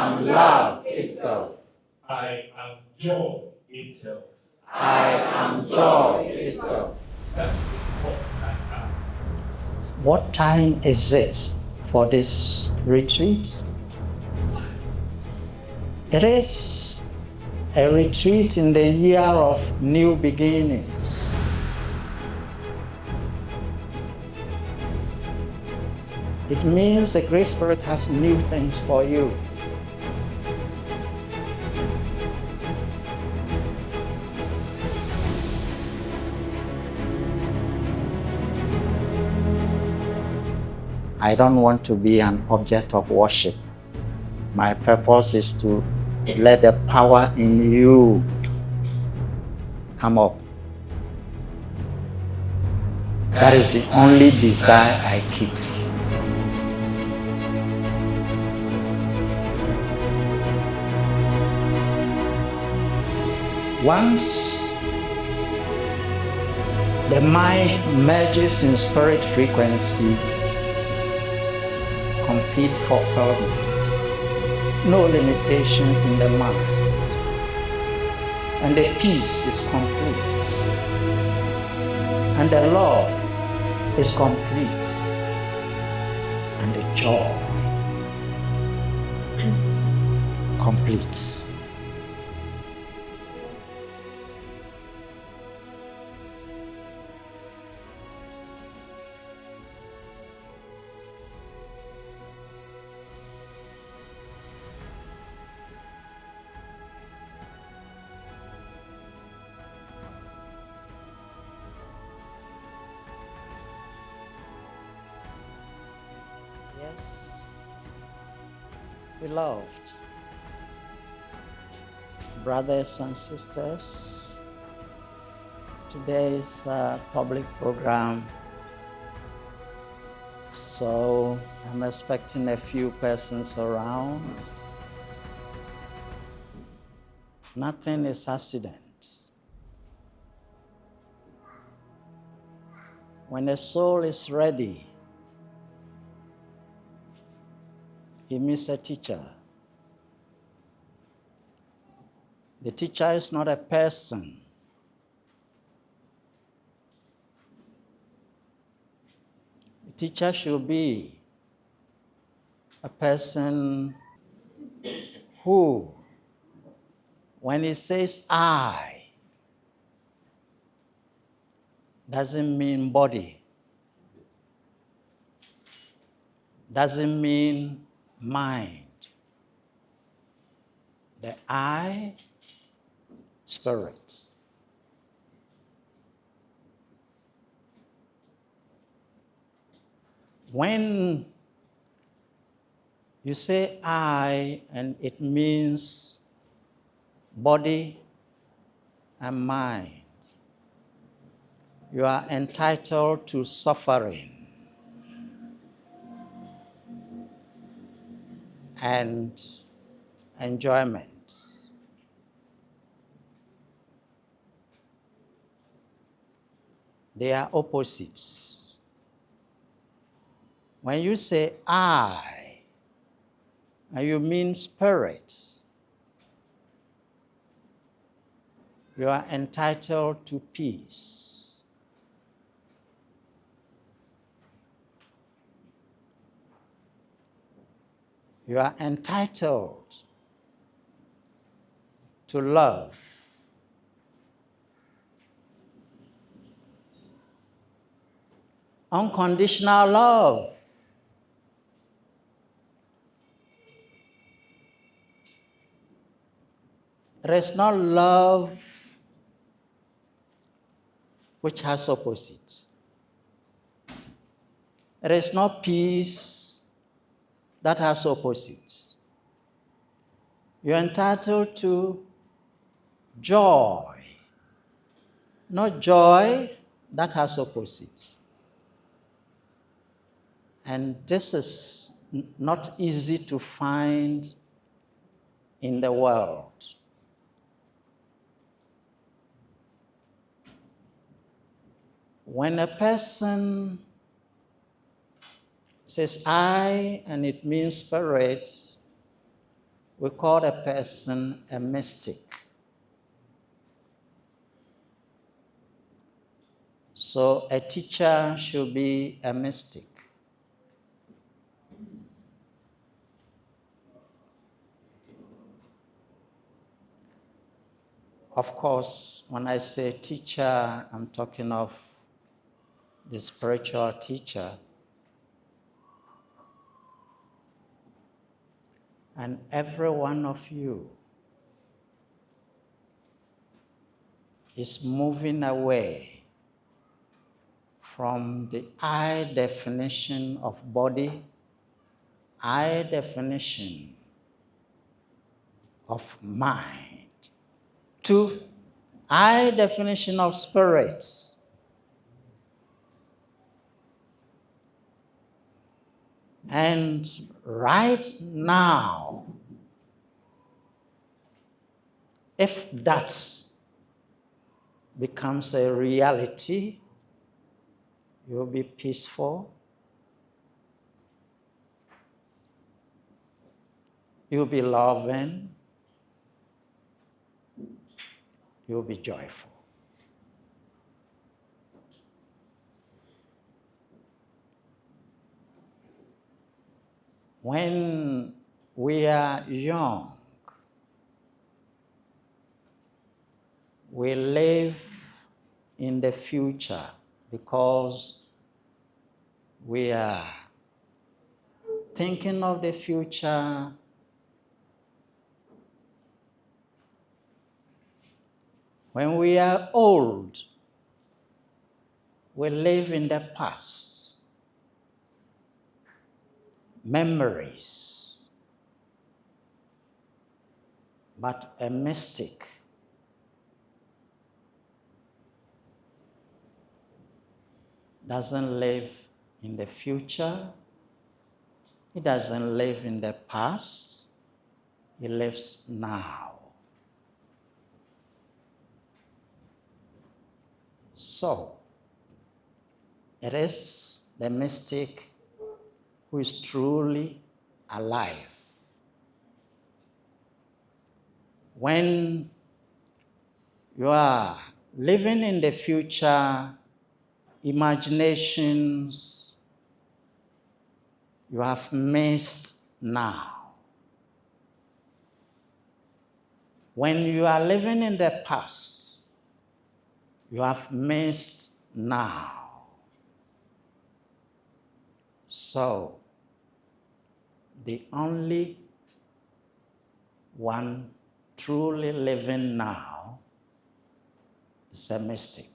am love itself. I am joy itself. I am joy itself. That is what I am. What time is it for this retreat? It is a retreat in the year of new beginnings. It means the Great Spirit has new things for you. I don't want to be an object of worship. My purpose is to let the power in you come up. That is the only desire I keep. Once the mind merges in spirit frequency, complete fulfillment, no limitations in the mind, and the peace is complete, and the love is complete, and the joy complete. Yes, beloved brothers and sisters, today's public program, so I'm expecting a few persons around. Nothing is accident. When a soul is ready, he meets a teacher. The teacher is not a person. The teacher should be a person who, when he says I, doesn't mean body, doesn't mean mind. The I, spirit. When you say I and it means body and mind, you are entitled to suffering and enjoyment. They are opposites. When you say I, and you mean spirit, you are entitled to peace. You are entitled to love. Unconditional love. There is not love which has opposites. There is no peace that has opposites. You're entitled to joy, not joy that has opposites. And this is not easy to find in the world. When a person says I and it means spirit, We call a person a mystic. So a teacher should be a mystic. Of course, when I say teacher, I'm talking of the spiritual teacher. And every one of you is moving away from the I definition of body, I definition of mind, to I definition of spirit. And right now, if that becomes a reality, you'll be peaceful, you'll be loving, you'll be joyful. When we are young, we live in the future because we are thinking of the future. When we are old, we live in the past. Memories. But a mystic doesn't live in the future. He doesn't live in the past. He lives now. So, it is the mystic who is truly alive. When you are living in the future, imaginations you have missed now. When you are living in the past, you have missed now. So, the only one truly living now is a mystic.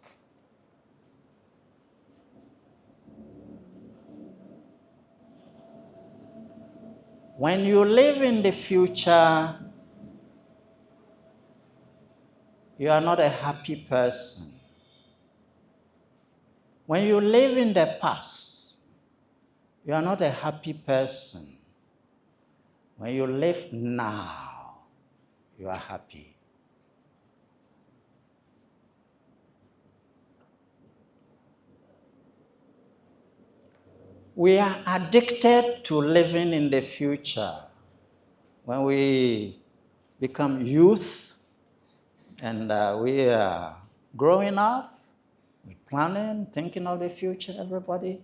When you live in the future, you are not a happy person. When you live in the past, you are not a happy person. When you live now, you are happy. We are addicted to living in the future. When we become youth and we are growing up, we're planning, thinking of the future, everybody.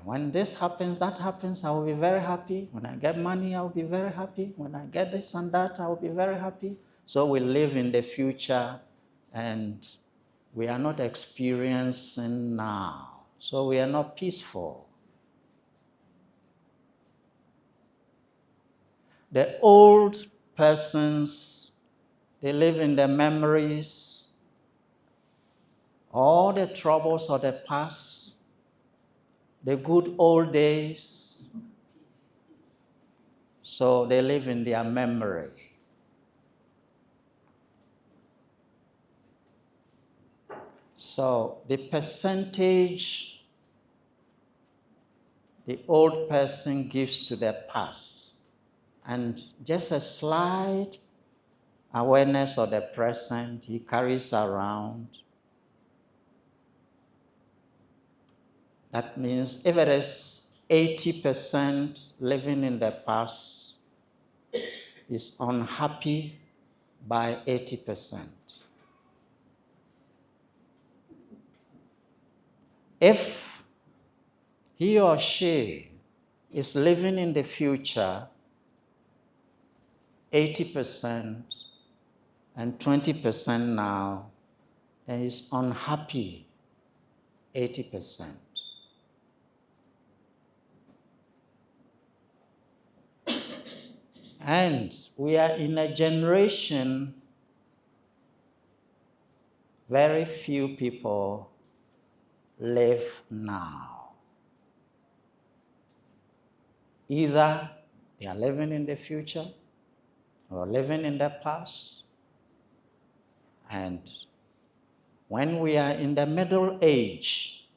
When this happens, that happens, I will be very happy. When I get money, I will be very happy. When I get this and that, I will be very happy. So we live in the future and we are not experiencing now. So we are not peaceful. The old persons, they live in their memories, all the troubles of the past, the good old days. So they live in their memory. So the percentage the old person gives to the past and just a slight awareness of the present he carries around. That means if it is 80% living in the past, is unhappy by 80%. If he or she is living in the future 80% and 20% now, then is unhappy 80%. And we are in a generation, very few people live now. Either they are living in the future or living in the past. And when we are in the middle age,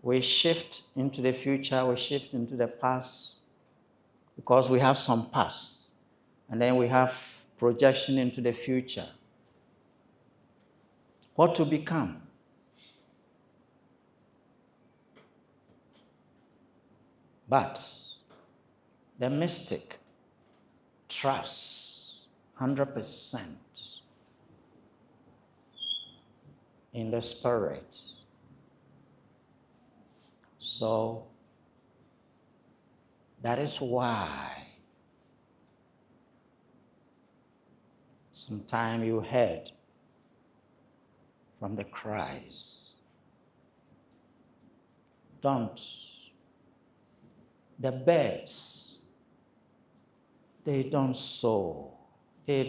we shift into the future, we shift into the past, because we have some past. And then we have projection into the future. What to become? But the mystic trusts 100% in the Spirit. So that is why sometime you heard from the cries, don't. The birds, they don't sow, they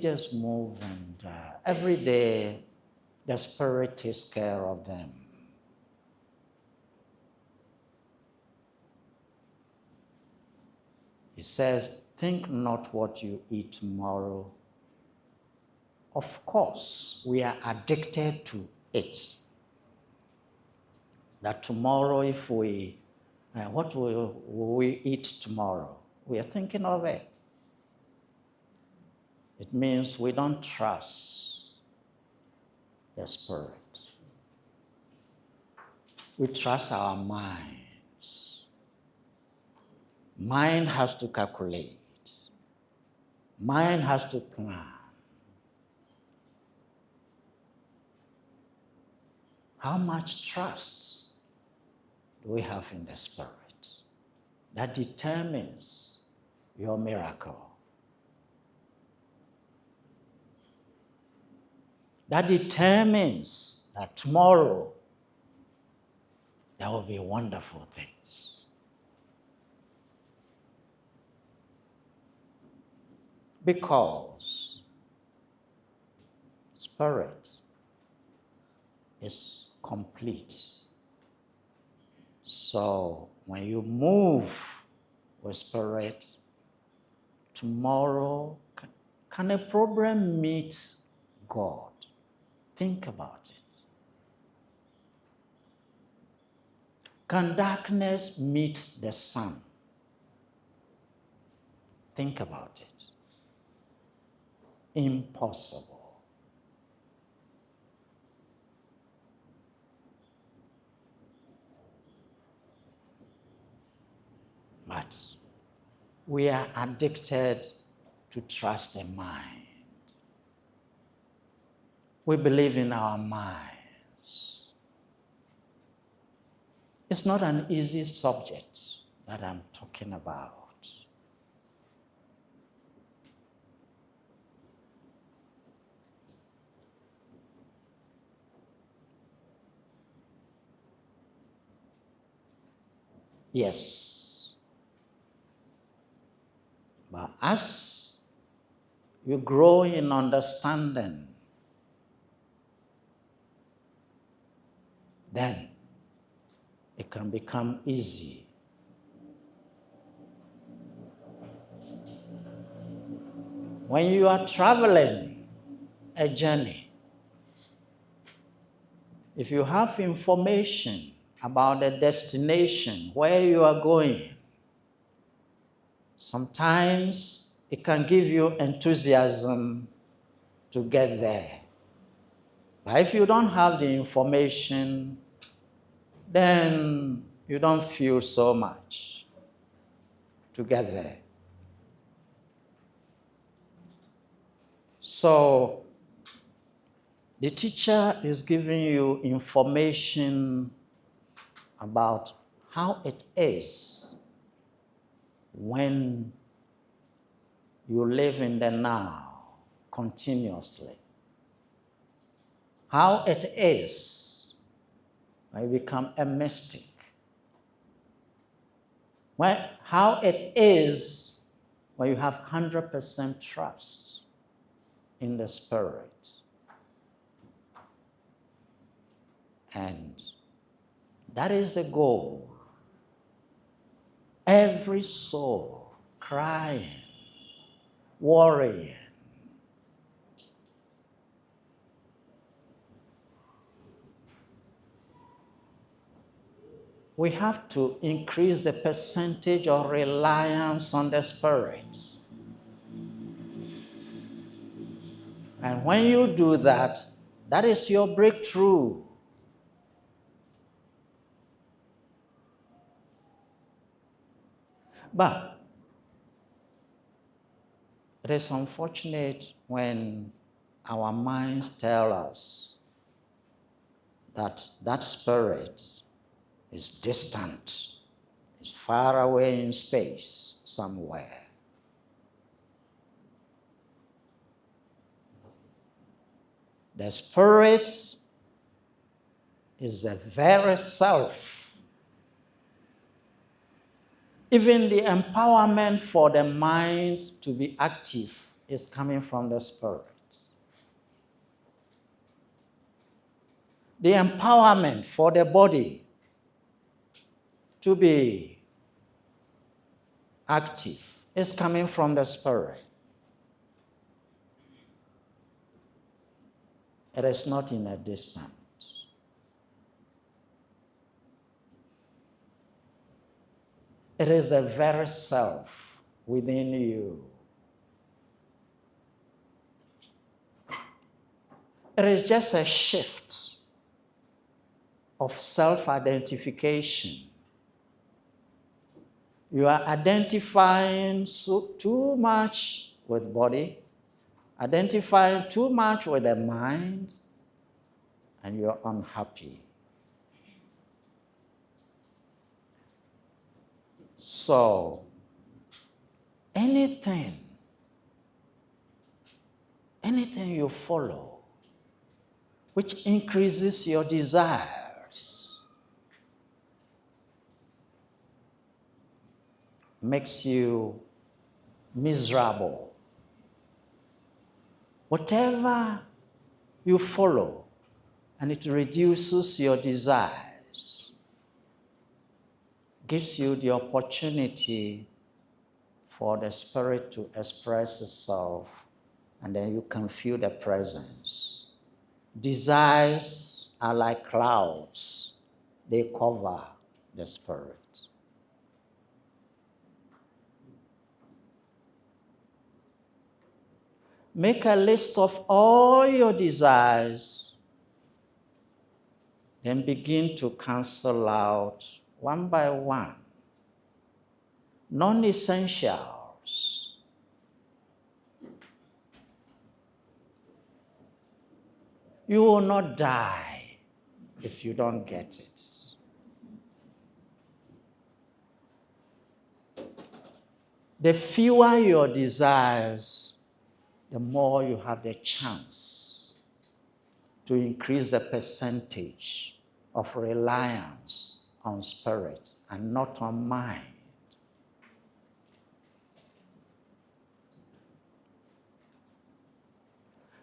just move, and every day the Spirit takes care of them. He says, think not what you eat tomorrow. Of course, we are addicted to it. That tomorrow, if we, what will we eat tomorrow? We are thinking of it. It means we don't trust the Spirit. We trust our minds. Mind has to calculate. Mind has to plan. How much trust do we have in the Spirit? That determines your miracle. That determines that tomorrow there will be wonderful things. Because Spirit is complete. So when you move with Spirit, tomorrow, can a problem meet God? Think about it. Can darkness meet the sun? Think about it. Impossible. But we are addicted to trust the mind. We believe in our minds. It's not an easy subject that I'm talking about. Yes. But as you grow in understanding, then it can become easy. When you are traveling a journey, if you have information about the destination, where you are going, sometimes it can give you enthusiasm to get there. But if you don't have the information, then you don't feel so much to get there. So the teacher is giving you information about how it is when you live in the now continuously. How it is when you become a mystic. How it is when you have 100% trust in the Spirit. And that is the goal. Every soul crying, worrying, we have to increase the percentage of reliance on the Spirit. And when you do that, that is your breakthrough. But it is unfortunate when our minds tell us that that Spirit is distant, is far away in space somewhere. The Spirit is the very self. Even the empowerment for the mind to be active is coming from the Spirit. The empowerment for the body to be active is coming from the Spirit. It is not in a distance. It is the very self within you. It is just a shift of self-identification. You are identifying too much with body, identifying too much with the mind, and you're unhappy. So, anything you follow which increases your desires makes you miserable. Whatever you follow and it reduces your desires, gives you the opportunity for the Spirit to express itself, and then you can feel the presence. Desires are like clouds. They cover the Spirit. Make a list of all your desires, then begin to cancel out one by one non-essentials. You will not die if you don't get it. The fewer your desires, the more you have the chance to increase the percentage of reliance on Spirit and not on mind.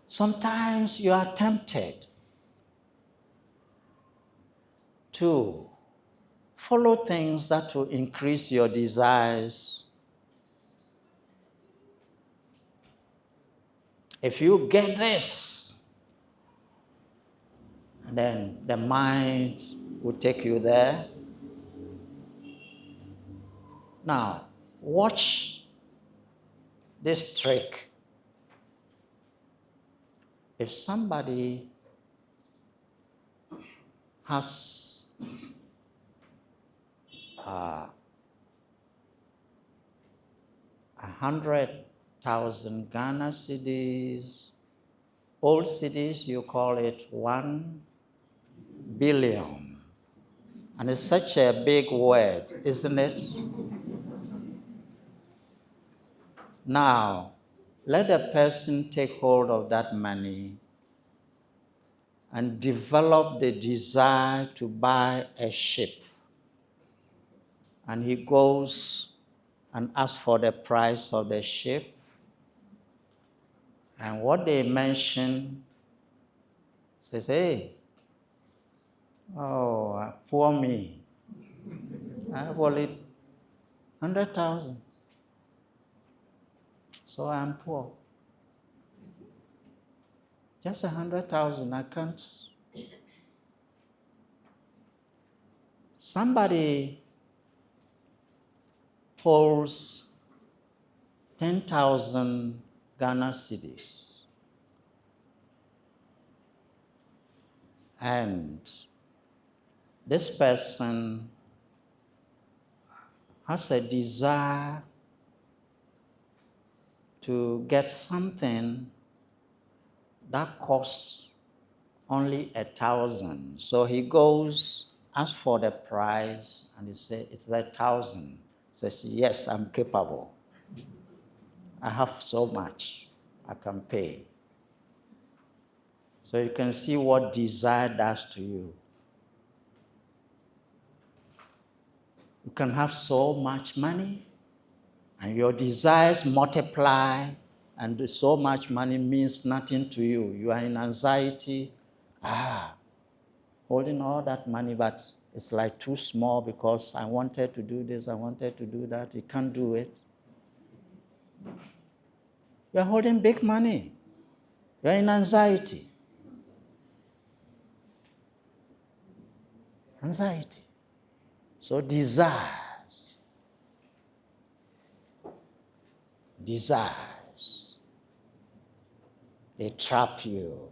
Sometimes you are tempted to follow things that will increase your desires. If you get this, then the mind will take you there. Now, watch this trick. If somebody has 100,000 Ghana cedis Old cities, you call it 1 billion. And it's such a big word, isn't it? Now, let the person take hold of that money and develop the desire to buy a ship. And he goes and asks for the price of the ship. And what they mention says, hey, oh, poor me. I have only 100,000. So I'm poor. Just 100,000, I can't. Somebody holds 10,000 Ghana cedis. And this person has a desire to get something that costs only 1,000. So he goes, asks for the price, and he says, it's 1,000. Says, yes, I'm capable. I have so much I can pay. So you can see what desire does to you. You can have so much money, and your desires multiply, and so much money means nothing to you. You are in anxiety. Holding all that money, but it's like too small because I wanted to do this, I wanted to do that. You can't do it. You're holding big money. You're in anxiety. Anxiety. So desires. They trap you.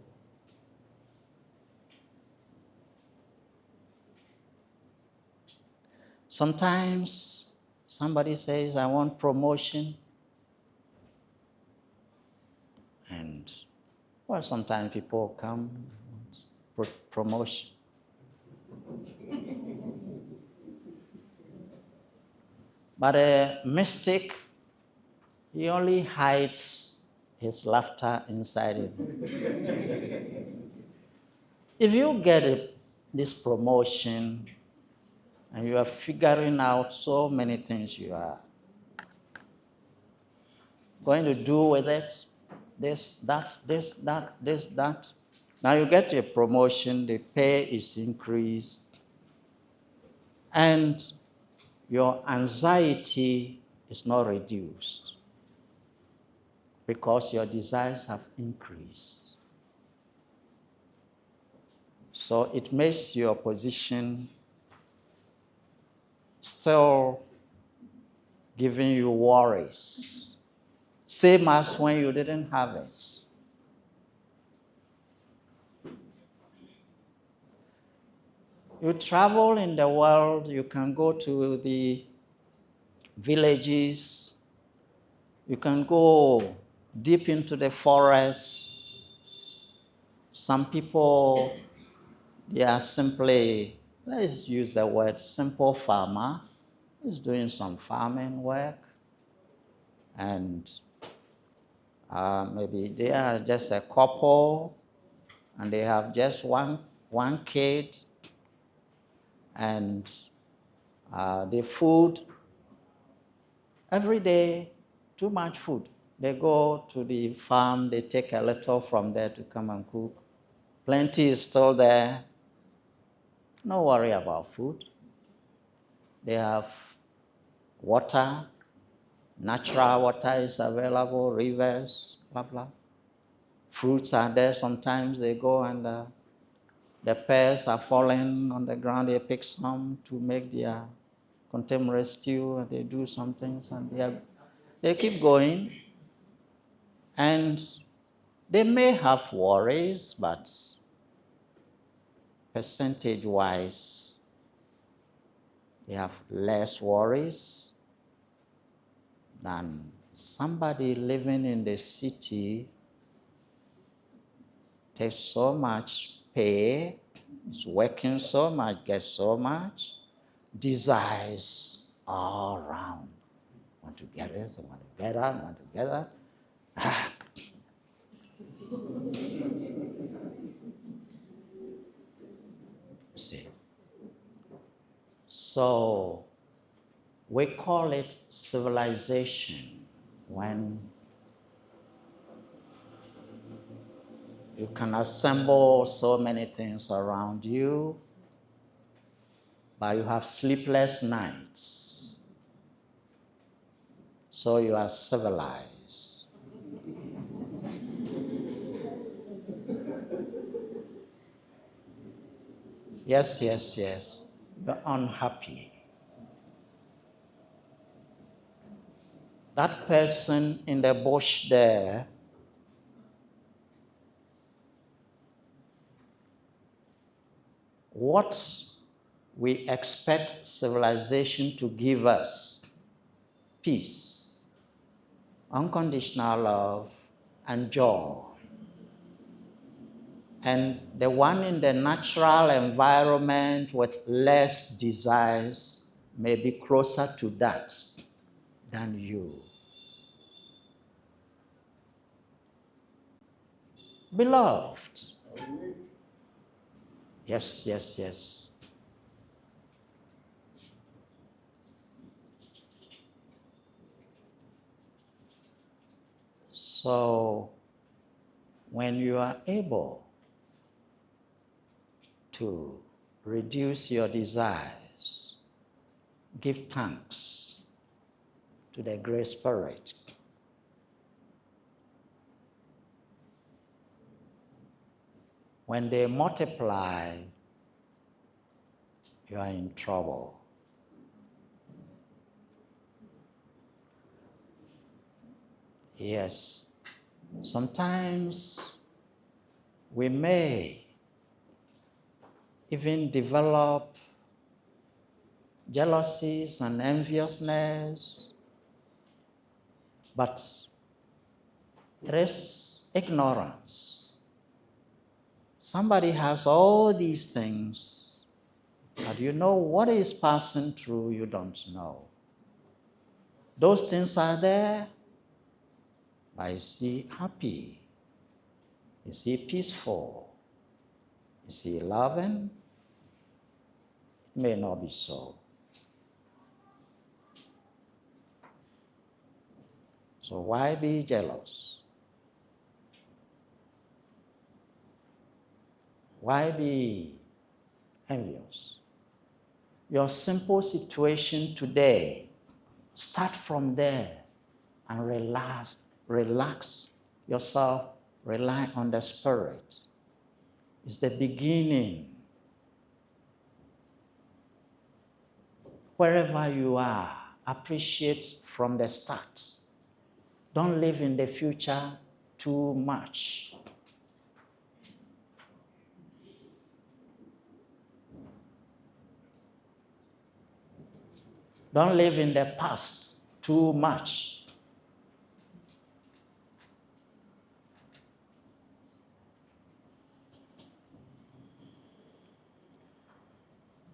Sometimes somebody says, I want promotion. And, well, sometimes people come for promotion. But a mystic, he only hides his laughter inside him. If you get this promotion and you are figuring out so many things you are going to do with it, this, that. Now you get a promotion, the pay is increased, and your anxiety is not reduced because your desires have increased. So it makes your position still giving you worries, same as when you didn't have it. You travel in the world, you can go to the villages, you can go deep into the forest. Some people, they are simply, let's use the word simple farmer, is doing some farming work, and maybe they are just a couple, and they have just one kid, and the food, every day, too much food. They go to the farm, they take a little from there to come and cook. Plenty is still there. No worry about food. They have water, natural water is available, rivers, blah, blah. Fruits are there. Sometimes they go and the pears are falling on the ground. They pick some to make their contemporary stew, and they do some things, and they keep going. And they may have worries, but percentage-wise, they have less worries than somebody living in the city takes so much pay, is working so much, gets so much, desires all around. Want to get this, want to get that, want to get that. See. So we call it civilization when you can assemble so many things around you, but you have sleepless nights. So you are civilized. Yes, yes, yes. You're unhappy. That person in the bush there, what we expect civilization to give us: peace, unconditional love, and joy. And the one in the natural environment with less desires may be closer to that than you. Beloved. Yes, yes, yes. So, when you are able to reduce your desires, give thanks to the Great Spirit. When they multiply, you are in trouble. Yes, sometimes we may even develop jealousies and enviousness, but it is ignorance. Somebody has all these things, but you know what is passing through, you don't know. Those things are there, but is he happy? Is he peaceful? Is he loving? It may not be so. So why be jealous? Why be envious? Your simple situation today, start from there and relax yourself, rely on the Spirit. It's the beginning. Wherever you are, appreciate from the start. Don't live in the future too much. Don't live in the past too much.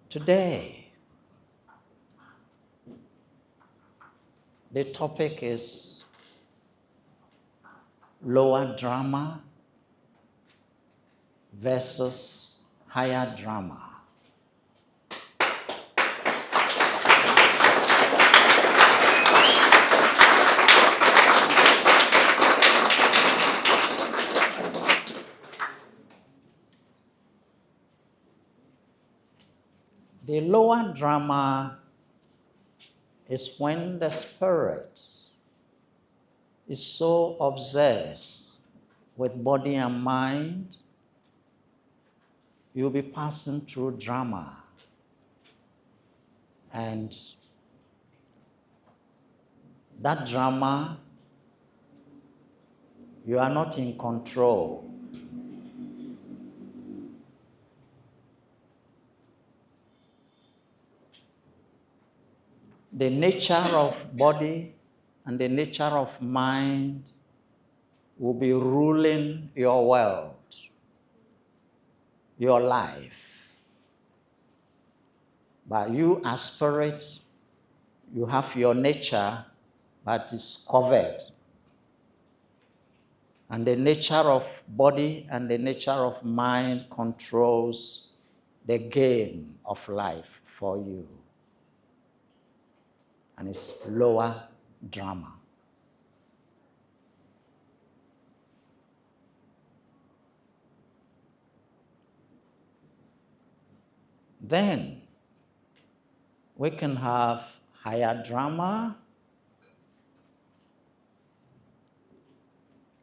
Today, the topic is lower drama versus higher drama. The lower drama is when the spirit is so obsessed with body and mind, you'll be passing through drama. And that drama, you are not in control. The nature of body and the nature of mind will be ruling your world. your life. But you as spirit, you have your nature, but it's covered. And the nature of body and the nature of mind controls the game of life for you. And it's lower drama. Then we can have higher drama.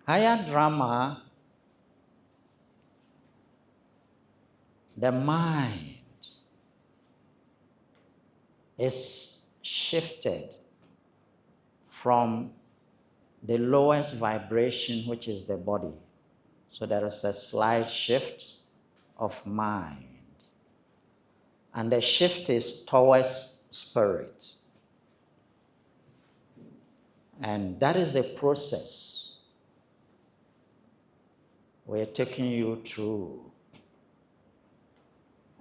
Higher drama, the mind is shifted from the lowest vibration, which is the body. So there is a slight shift of mind. And the shift is towards spirit. And that is the process we're taking you through.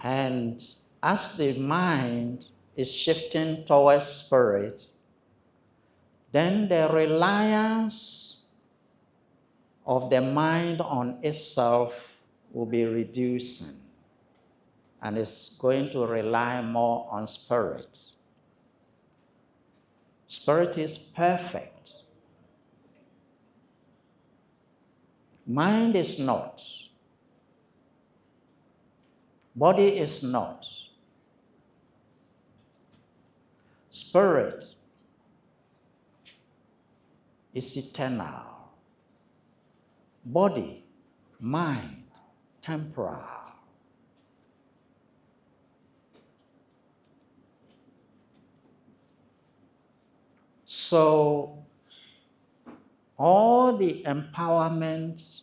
And as the mind is shifting towards spirit, then the reliance of the mind on itself will be reducing, and it's going to rely more on spirit. Spirit is perfect. Mind is not. Body is not. Spirit is eternal. Body, mind, temporal. So, all the empowerment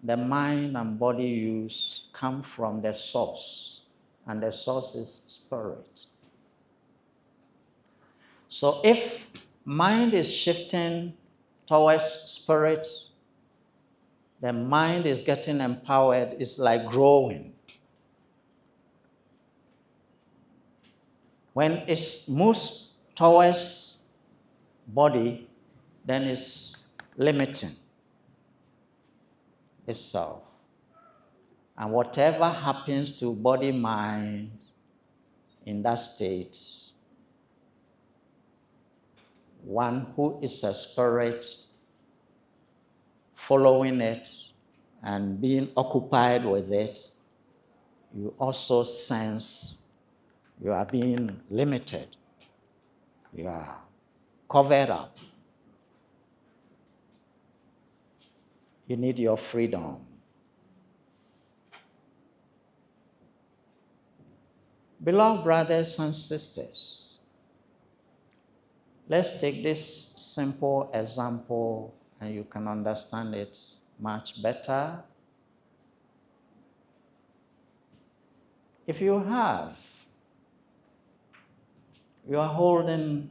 the mind and body use come from the source, and the source is spirit. So if mind is shifting towards spirit, the mind is getting empowered, it's like growing. When it moves towards body, then it's limiting itself. And whatever happens to body mind in that state, one who is a spirit following it and being occupied with it, you also sense you are being limited. You are covered up. You need your freedom. Beloved brothers and sisters, let's take this simple example and you can understand it much better. If you are holding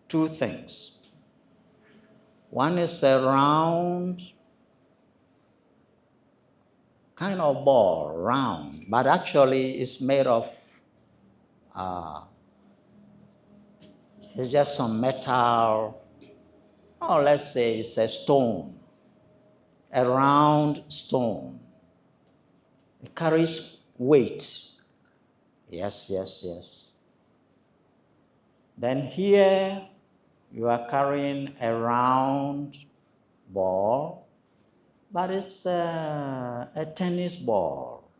two things. One is a round kind of ball, round, but actually it's made of, it's just some metal, or let's say it's a stone, a round stone. It carries weight. Yes. Then here you are carrying a round ball, but it's a tennis ball.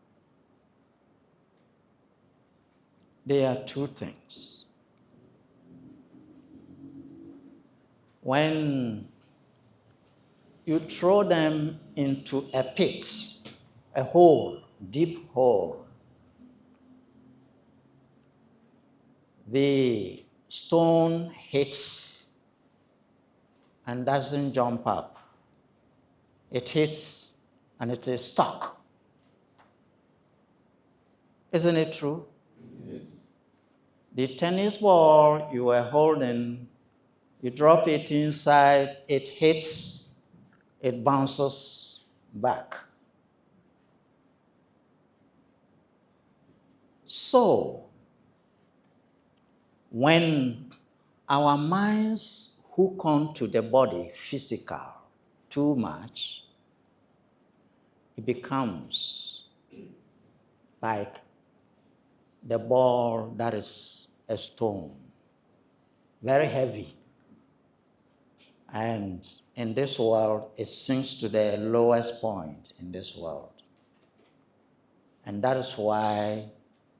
They are two things. When you throw them into a pit, a hole, deep hole, the stone hits and doesn't jump up. It hits and it is stuck. Isn't it true? Yes. The tennis ball you were holding, you drop it inside, it hits, it bounces back. So, when our minds hook on to the body, physical, too much, it becomes like the ball that is a stone, very heavy. And in this world, it sinks to the lowest point in this world. And that is why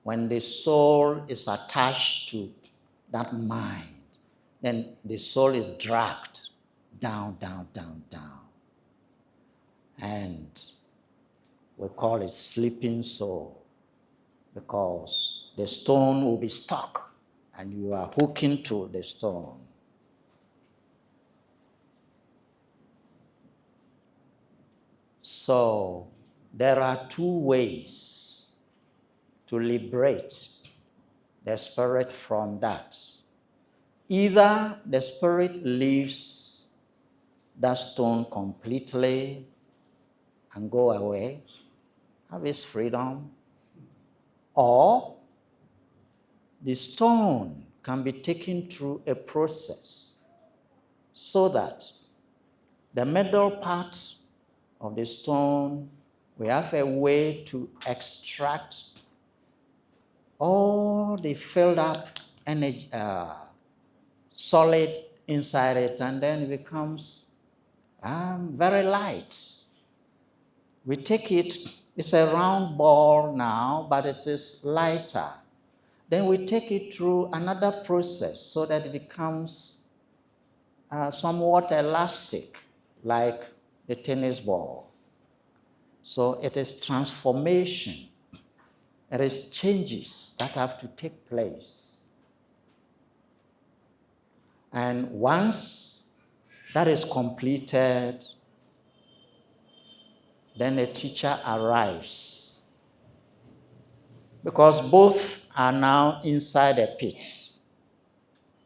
when the soul is attached to that mind, then the soul is dragged down, down, down, down. And we call it sleeping soul, because the stone will be stuck and you are hooking to the stone. So there are two ways to liberate the spirit from that. Either the spirit leaves that stone completely and go away, have its freedom, or the stone can be taken through a process so that the middle part of the stone, we have a way to extract all the filled up energy, solid inside it, and then it becomes very light. We take it, it's a round ball now, but it is lighter. Then we take it through another process so that it becomes somewhat elastic, like the tennis ball. So it is transformation. It is changes that have to take place. And once that is completed, then a teacher arrives. Because both are now inside a pit.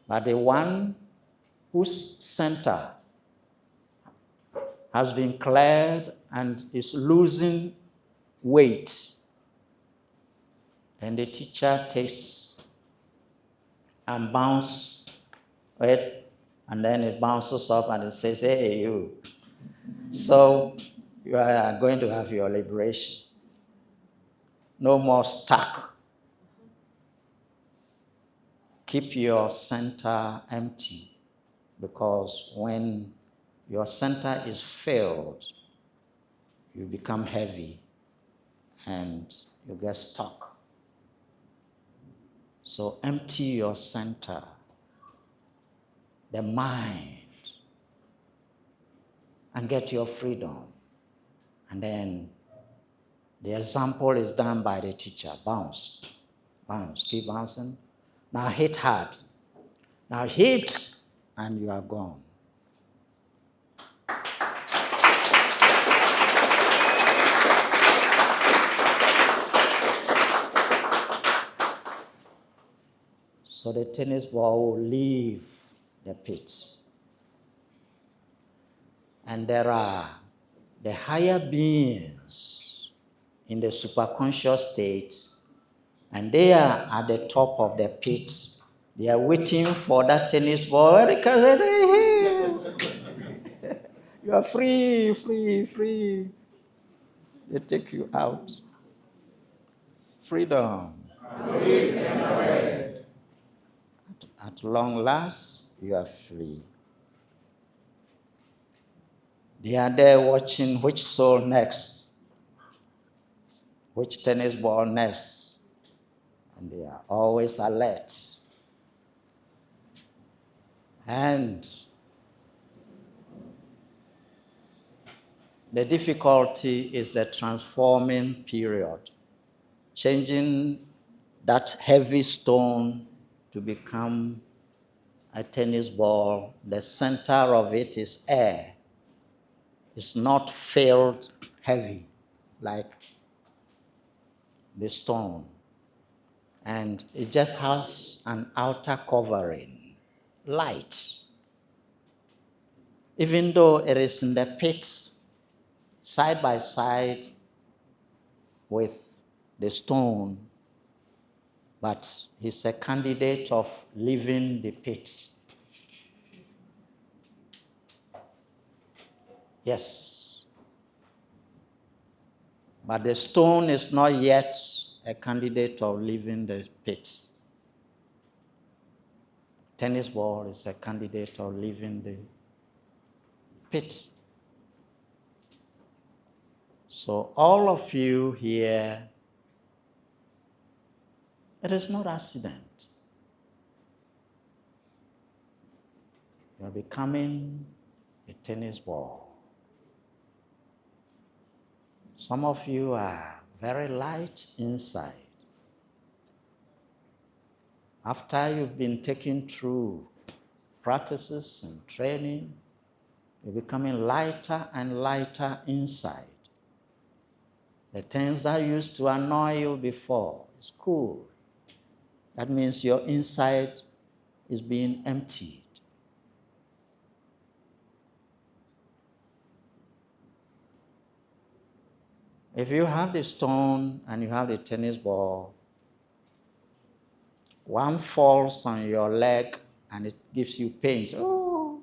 But the one whose center has been cleared and is losing weight, then the teacher takes and bounces it, and then it bounces up and it says, hey, you. So you are going to have your liberation. No more stuck. Keep your center empty, because when your center is filled, you become heavy and you get stuck. So empty your center, the mind, and get your freedom. And then the example is done by the teacher. Bounce, bounce, keep bouncing. Now hit hard. Now hit, and you are gone. So the tennis ball will leave the pit. And there are the higher beings in the superconscious state, and they are at the top of the pit. They are waiting for that tennis ball. You are free, free, free. They take you out. Freedom. At long last, you are free. They are there watching which soul next, which tennis ball next. And they are always alert. And the difficulty is the transforming period, changing that heavy stone to become a tennis ball. The center of it is air. It's not filled heavy like the stone. And it just has an outer covering, light. Even though it is in the pit, side by side with the stone, but he's a candidate of leaving the pit. Yes. But the stone is not yet a candidate of leaving the pit. Tennis ball is a candidate of leaving the pit. So all of you here, it is not accident. You are becoming a tennis ball. Some of you are very light inside. After you've been taken through practices and training, you're becoming lighter and lighter inside. The things that used to annoy you before is cool. That means your inside is being emptied. If you have the stone and you have the tennis ball, one falls on your leg and it gives you pain. Oh,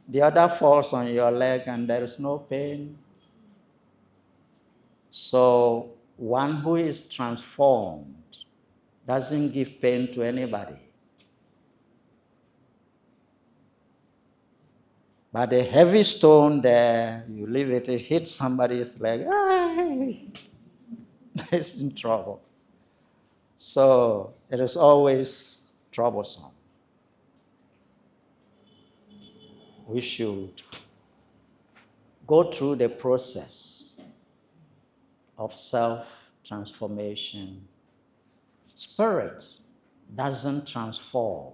the other falls on your leg and there is no pain. So one who is transformed doesn't give pain to anybody. But a heavy stone there, you leave it, it hits somebody's leg, it's in trouble. So it is always troublesome. We should go through the process of self-transformation. Spirit doesn't transform.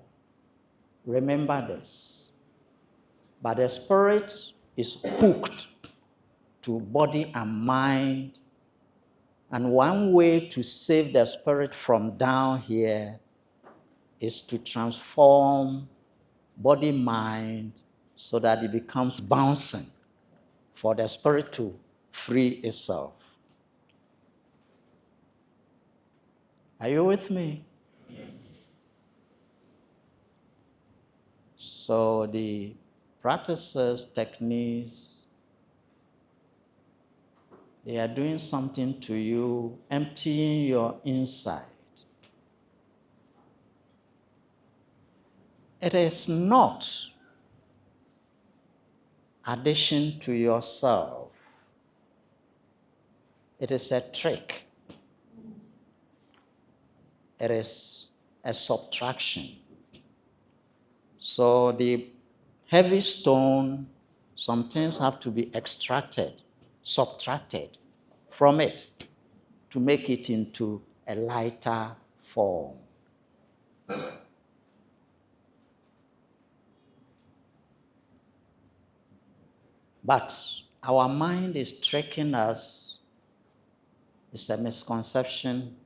Remember this. But the spirit is hooked to body and mind. And one way to save the spirit from down here is to transform body, mind, so that it becomes bouncing for the spirit to free itself. Are you with me? Yes. So the practices, techniques, they are doing something to you, emptying your inside. It is not addition to yourself. It is a trick. It is a subtraction. So the heavy stone, some things have to be extracted, subtracted from it to make it into a lighter form. But our mind is tricking us. It's a misconception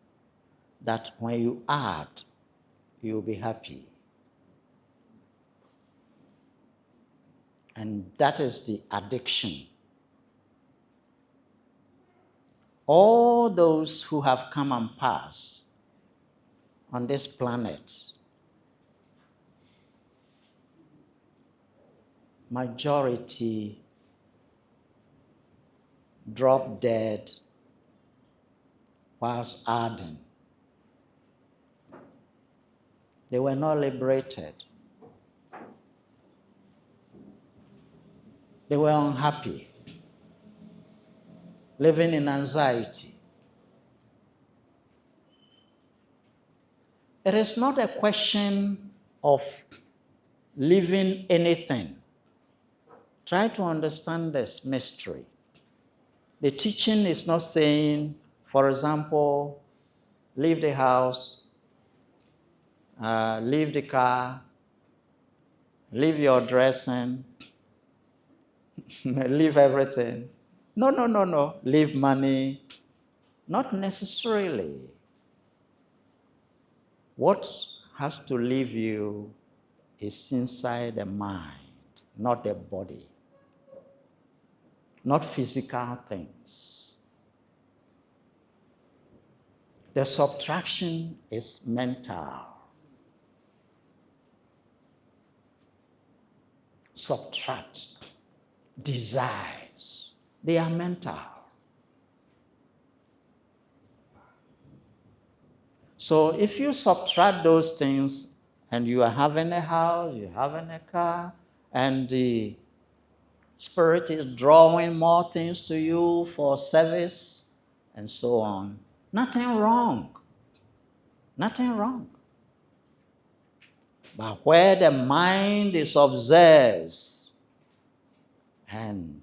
that when you add, you'll be happy. And that is the addiction. All those who have come and passed on this planet, majority drop dead whilst adding. They were not liberated. They were unhappy, living in anxiety. It is not a question of leaving anything. Try to understand this mystery. The teaching is not saying, for example, leave the house, leave the car, leave your dressing, leave everything. No. Leave money. Not necessarily. What has to leave you is inside the mind, not the body. Not physical things. The subtraction is mental. Subtract. Desires. They are mental. So if you subtract those things and you are having a house, you're having a car, and the Spirit is drawing more things to you for service and so on, nothing wrong. Nothing wrong. But where the mind is obsessed, and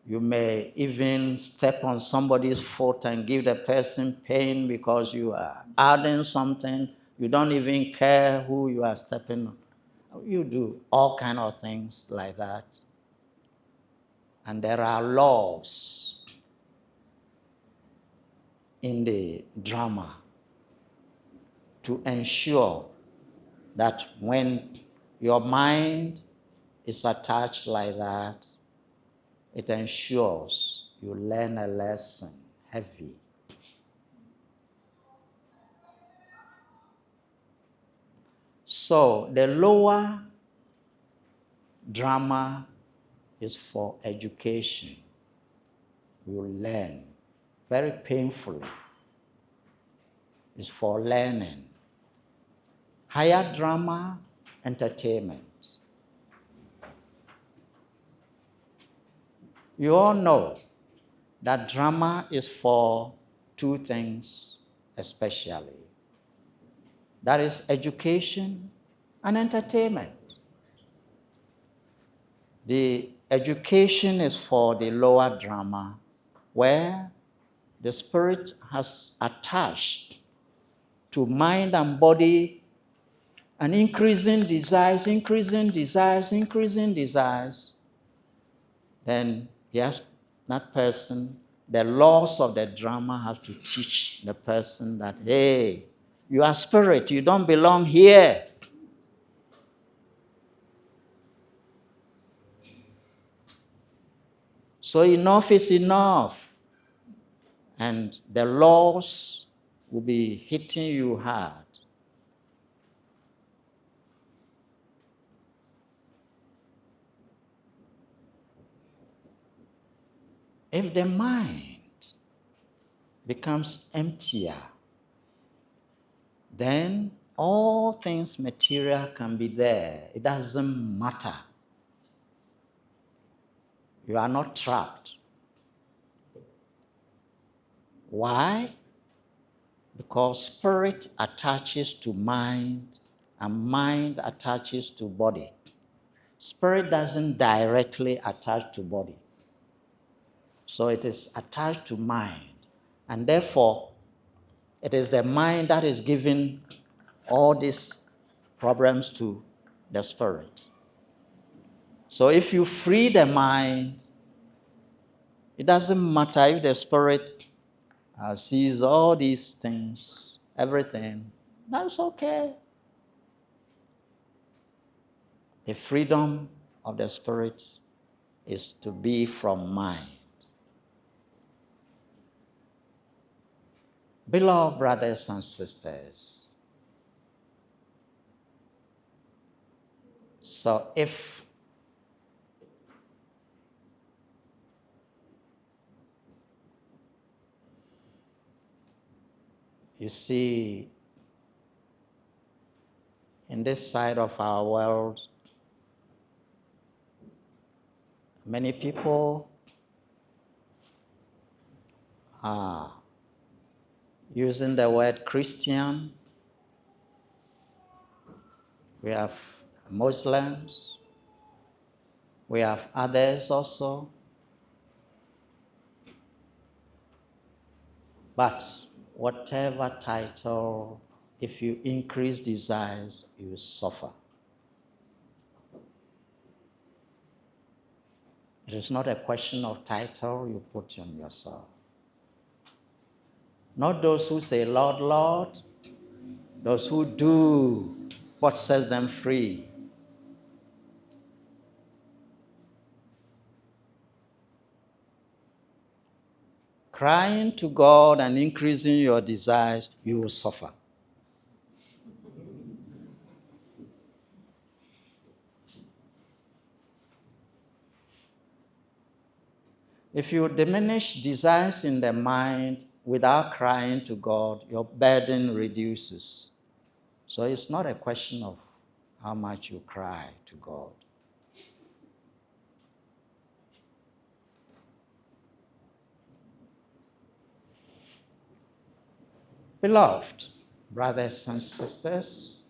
you may even step on somebody's foot and give the person pain because you are adding something. You don't even care who you are stepping on. You do all kind of things like that. And there are laws in the drama to ensure that when your mind is attached like that, it ensures you learn a lesson heavy. So the lower drama is for education. You learn very painfully. It's for learning. Higher drama, entertainment. You all know that drama is for two things especially. That is education and entertainment. The education is for the lower drama, where the Spirit has attached to mind and body an increasing desires, then yes, that person, the laws of the drama have to teach the person that, hey, you are spirit, you don't belong here. So enough is enough. And the laws will be hitting you hard. If the mind becomes emptier, then all things material can be there. It doesn't matter. You are not trapped. Why? Because spirit attaches to mind and mind attaches to body. Spirit doesn't directly attach to body. So it is attached to mind. And therefore, it is the mind that is giving all these problems to the spirit. So if you free the mind, it doesn't matter if the spirit sees all these things, everything, that's okay. The freedom of the spirit is to be from mind. Beloved brothers and sisters, so if you see, in this side of our world, many people are using the word Christian. We have Muslims. We have others also. But whatever title, if you increase desires, you suffer. It is not a question of title you put on yourself. Not those who say, Lord, Lord, those who do what sets them free. crying to God and increasing your desires, you will suffer. If you diminish desires in the mind without crying to God, your burden reduces. So it's not a question of how much you cry to God. Beloved brothers and sisters,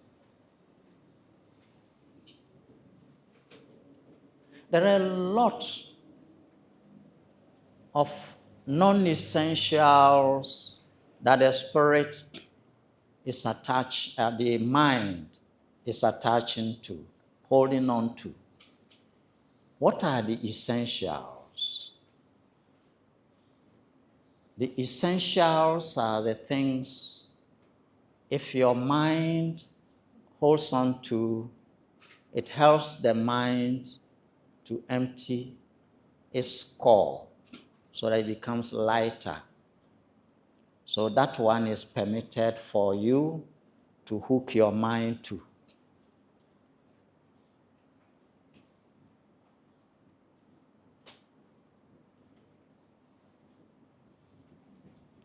there are a lot of non-essentials that the spirit is attached, the mind is attaching to, holding on to. What are the essentials? The essentials are the things, if your mind holds on to, it helps the mind to empty its core so that it becomes lighter. So that one is permitted for you to hook your mind to.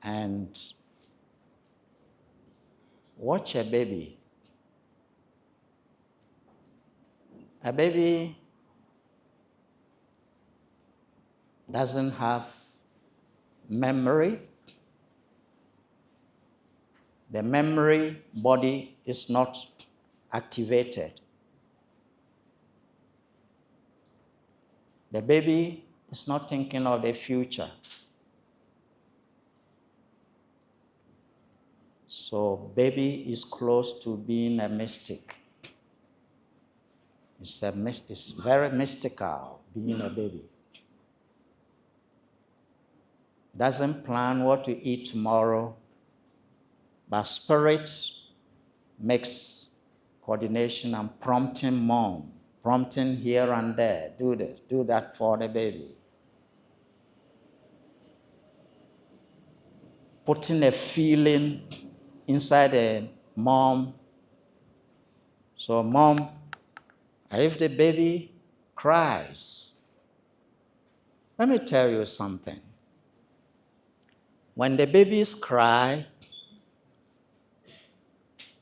And watch a baby. A baby doesn't have memory. The memory body is not activated. The baby is not thinking of the future. So baby is close to being a mystic. It's very mystical being a baby. Doesn't plan what to eat tomorrow, but spirit makes coordination and prompting mom, prompting here and there, do this, do that for the baby. Putting a feeling inside a mom. So mom, if the baby cries, let me tell you something. When the babies cry,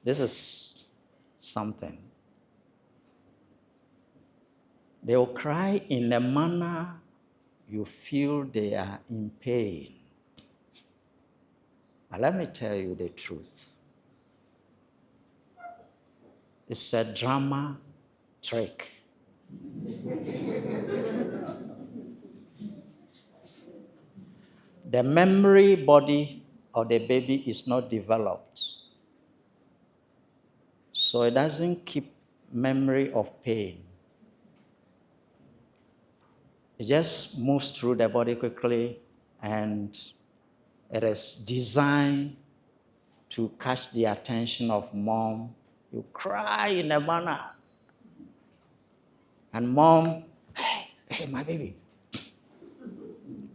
this is something. They will cry in a manner you feel they are in pain. But let me tell you the truth. It's a drama trick. The memory body of the baby is not developed. So it doesn't keep memory of pain. It just moves through the body quickly, and it is designed to catch the attention of mom. You cry in a manner. And mom, hey, my baby.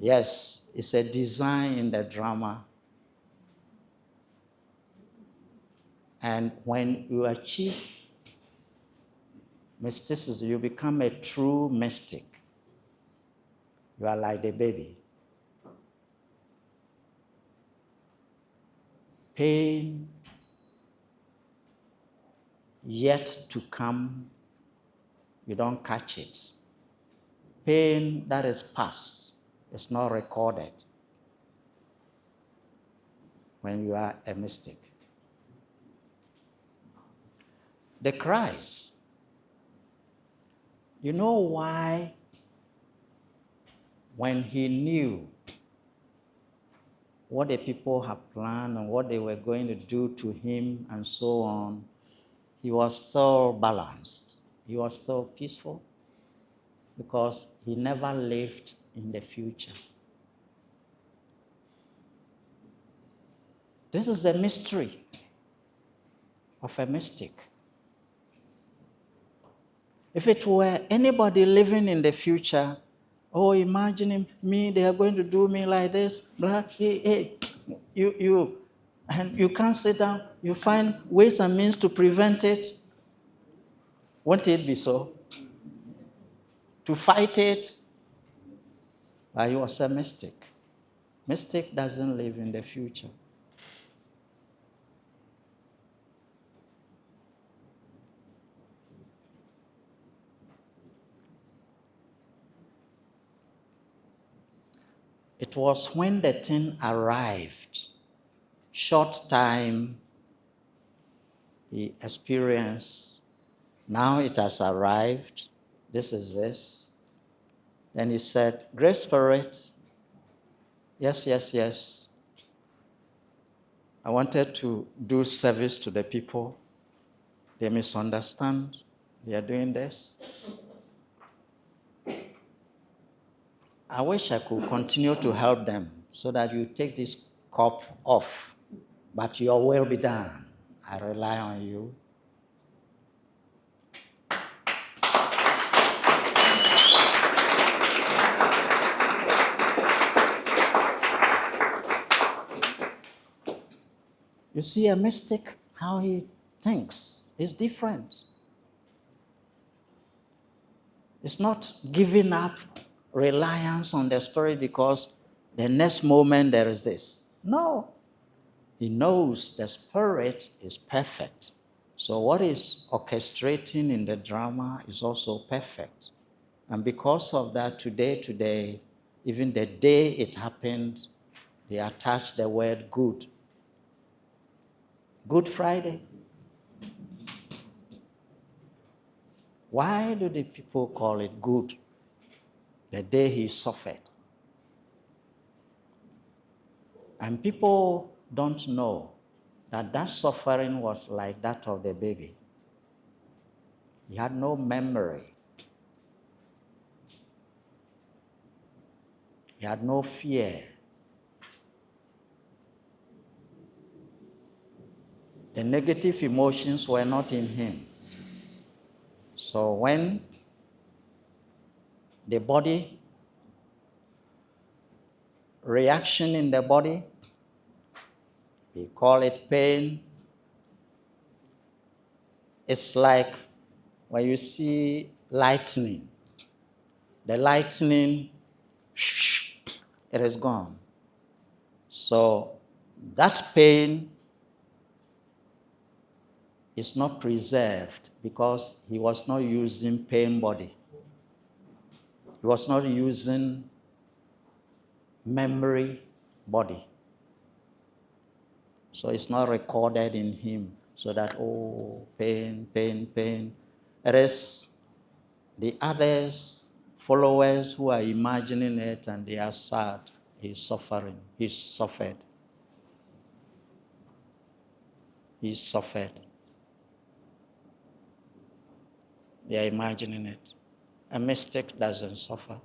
Yes, it's a design in the drama. And when you achieve mysticism, you become a true mystic. You are like the baby. Pain yet to come, you don't catch it. Pain that is past is not recorded when you are a mystic. The Christ, you know why? When he knew what the people had planned and what they were going to do to him and so on, he was still balanced. He was still peaceful because he never lived in the future. This is the mystery of a mystic. If it were anybody living in the future, Oh, imagine me, they are going to do me like this. Blah, hey, and you can't sit down. You find ways and means to prevent it. Won't it be so? To fight it, but you was a mystic. Mystic doesn't live in the future. It was when the thing arrived, short time he experienced, now it has arrived, this is this. Then he said, Grace for it. Yes. I wanted to do service to the people. They misunderstand. They are doing this. I wish I could continue to help them so that you take this cup off. But your will be done. I rely on you. You see, a mystic, how he thinks is different. It's not giving up reliance on the Spirit because the next moment there is this. No. He knows the Spirit is perfect. So what is orchestrating in the drama is also perfect. And because of that, today, even the day it happened, they attached the word good. Good Friday. Why do the people call it good? The day he suffered. And people don't know that that suffering was like that of the baby. He had no memory. He had no fear. The negative emotions were not in him. So when the body, reaction in the body, we call it pain. It's like when you see lightning. The lightning, it is gone. So that pain is not preserved because he was not using pain body. He was not using memory body. So it's not recorded in him so that, oh, pain. It is the others, followers who are imagining it and they are sad. He's suffering. He suffered. They are imagining it. A mystic doesn't suffer.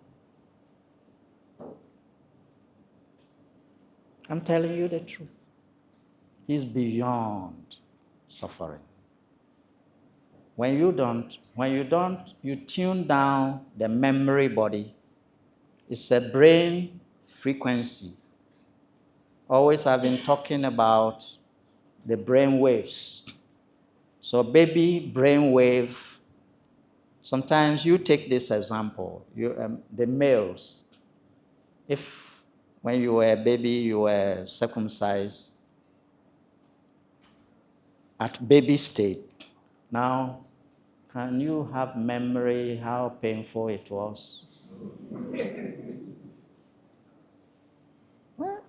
I'm telling you the truth. He's beyond suffering. When you tune down the memory body, it's a brain frequency. Always I've been talking about the brain waves. So baby brain wave, sometimes you take this example, the males, if when you were a baby you were circumcised at baby state, now can you have memory how painful it was? Well,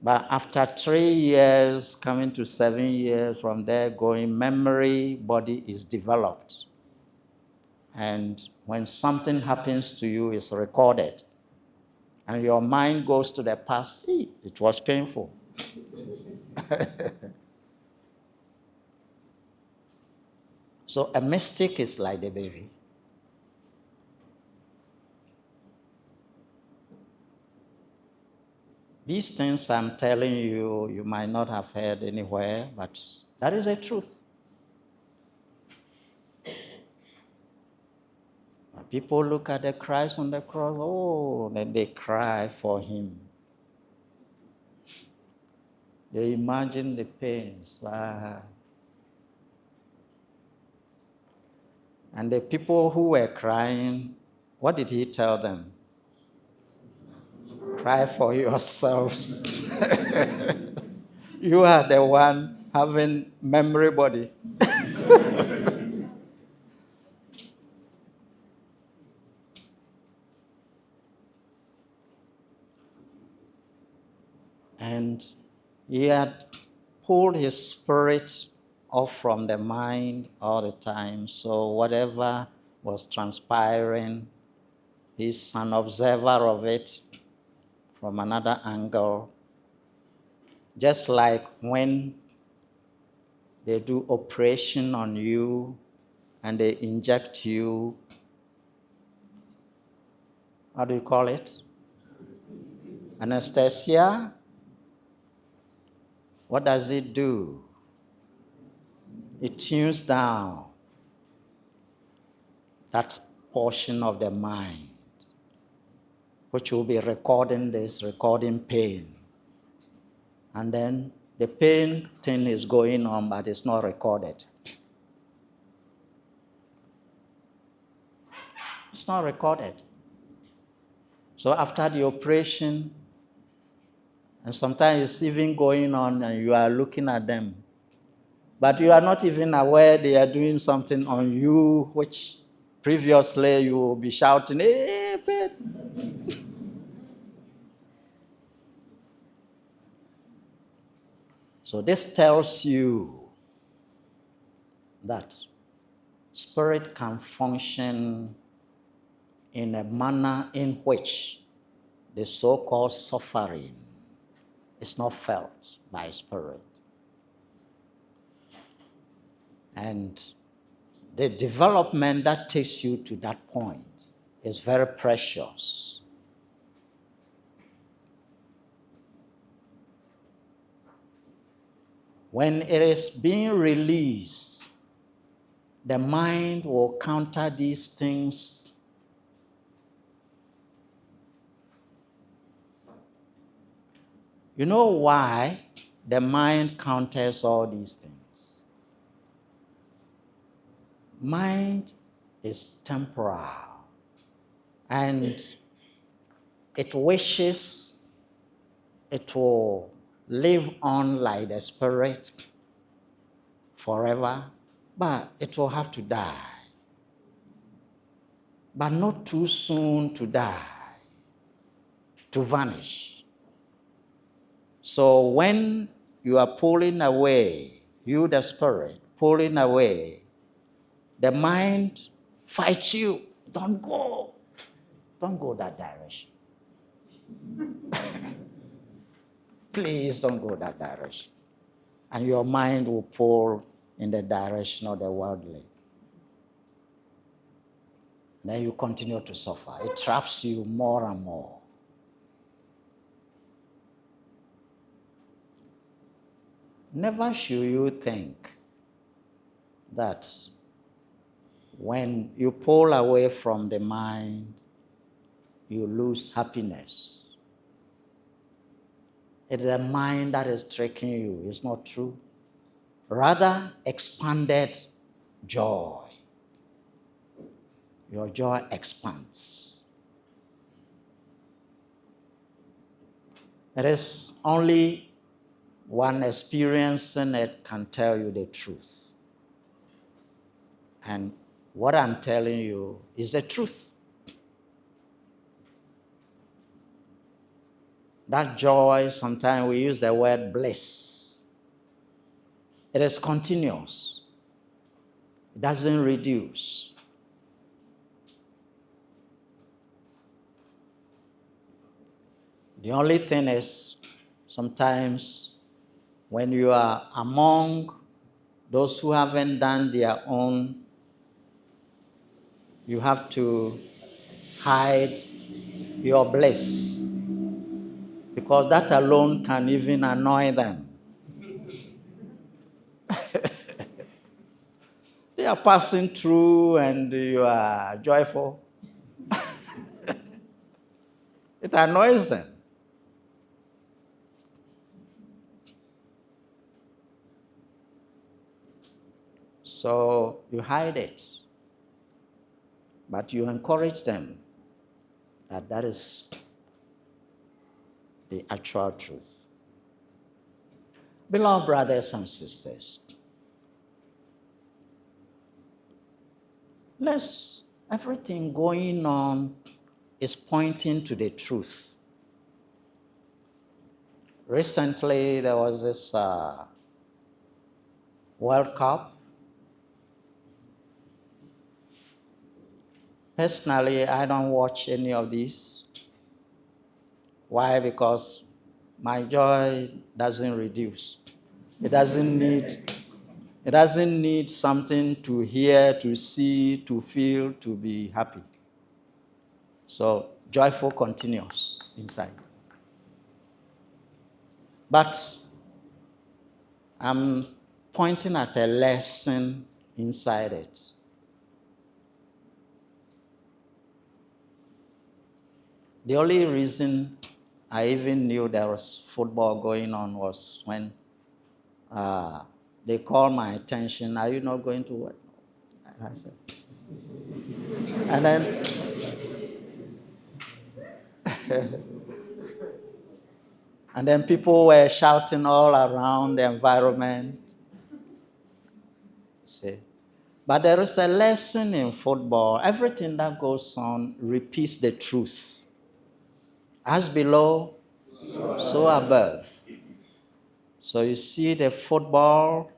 but after 3 years, coming to 7 years, from there going, memory body is developed. And when something happens to you, it's recorded. And your mind goes to the past. It was painful. So a mystic is like the baby. These things I'm telling you, you might not have heard anywhere, but that is the truth. People look at the Christ on the cross, oh, then they cry for him. They imagine the pains. And the people who were crying, what did he tell them? Cry for yourselves. You are the one having memory body. And he had pulled his spirit off from the mind all the time. So whatever was transpiring, he's an observer of it from another angle. Just like when they do operation on you and they inject you, how do you call it? Anesthesia. What does it do? It tunes down that portion of the mind which will be recording this, recording pain. And then the pain thing is going on, but it's not recorded. It's not recorded. So after the operation, and sometimes it's even going on and you are looking at them, but you are not even aware they are doing something on you, which previously you will be shouting, hey, pain. So this tells you that spirit can function in a manner in which the so-called suffering is not felt by spirit. And the development that takes you to that point is very precious. When it is being released, the mind will counter these things. You know why the mind counters all these things? Mind is temporal, and it wishes it will live on like the spirit forever, but it will have to die. But not too soon to die, to vanish. So when you are pulling away, you the spirit, pulling away, the mind fights you. Don't go. Don't go that direction. Please don't go that direction. And your mind will pull in the direction of the worldly. Then you continue to suffer. It traps you more and more. Never should you think that when you pull away from the mind, you lose happiness. It's the mind that is tricking you. It's not true. Rather, expanded joy. Your joy expands. It is only one experiencing it can tell you the truth. And what I'm telling you is the truth. That joy, sometimes we use the word bliss. It is continuous. It doesn't reduce. The only thing is, sometimes when you are among those who haven't done their own, you have to hide your bliss, because that alone can even annoy them. They are passing through and you are joyful. It annoys them. So you hide it, but you encourage them that that is the actual truth. Beloved brothers and sisters, everything going on is pointing to the truth. Recently, there was this World Cup. Personally, I don't watch any of these. Why? Because my joy doesn't reduce. It doesn't need something to hear, to see, to feel, to be happy. So joyful continues inside. But I'm pointing at a lesson inside it. The only reason I even knew there was football going on was when they called my attention. Are you not going to work? I said. And then and then people were shouting all around the environment. See? But there is a lesson in football. Everything that goes on repeats the truth. As below, so above. So you see the football,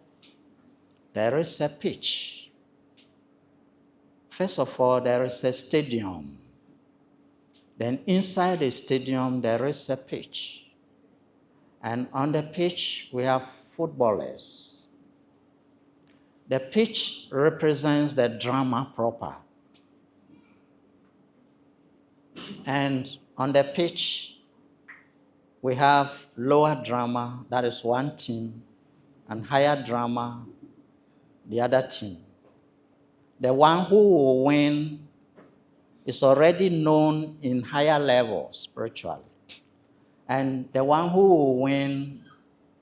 there is a pitch. First of all, there is a stadium. Then inside the stadium, there is a pitch. And on the pitch, we have footballers. The pitch represents the drama proper. And on the pitch, we have lower drama, that is one team, and higher drama, the other team. The one who will win is already known in higher levels spiritually. And the one who will win,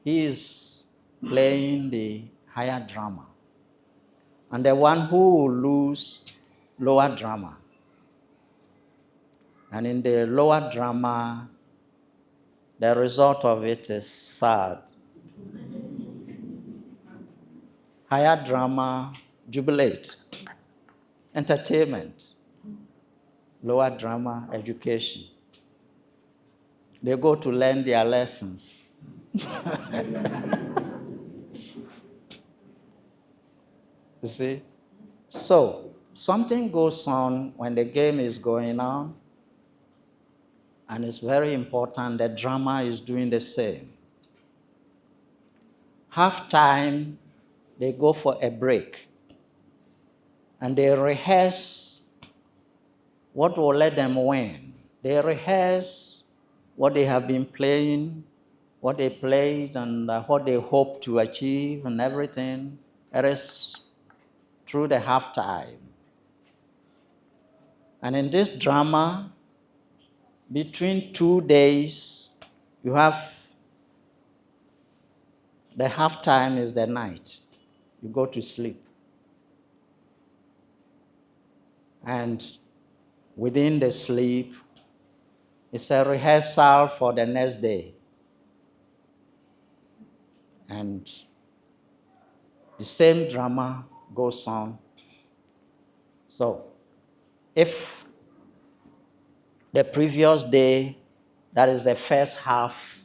he is playing the higher drama. And the one who will lose, lower drama. And in the lower drama, the result of it is sad. Higher drama, jubilate, entertainment. Lower drama, education. They go to learn their lessons. You see? So, something goes on when the game is going on, and it's very important that drama is doing the same. Half time, they go for a break, and they rehearse what will let them win. They rehearse what they have been playing, what they played, and what they hope to achieve, and everything. It is through the halftime. And in this drama, between 2 days, you have the halftime is the night. You go to sleep. And within the sleep, it's a rehearsal for the next day. And the same drama goes on. So, if the previous day, that is the first half,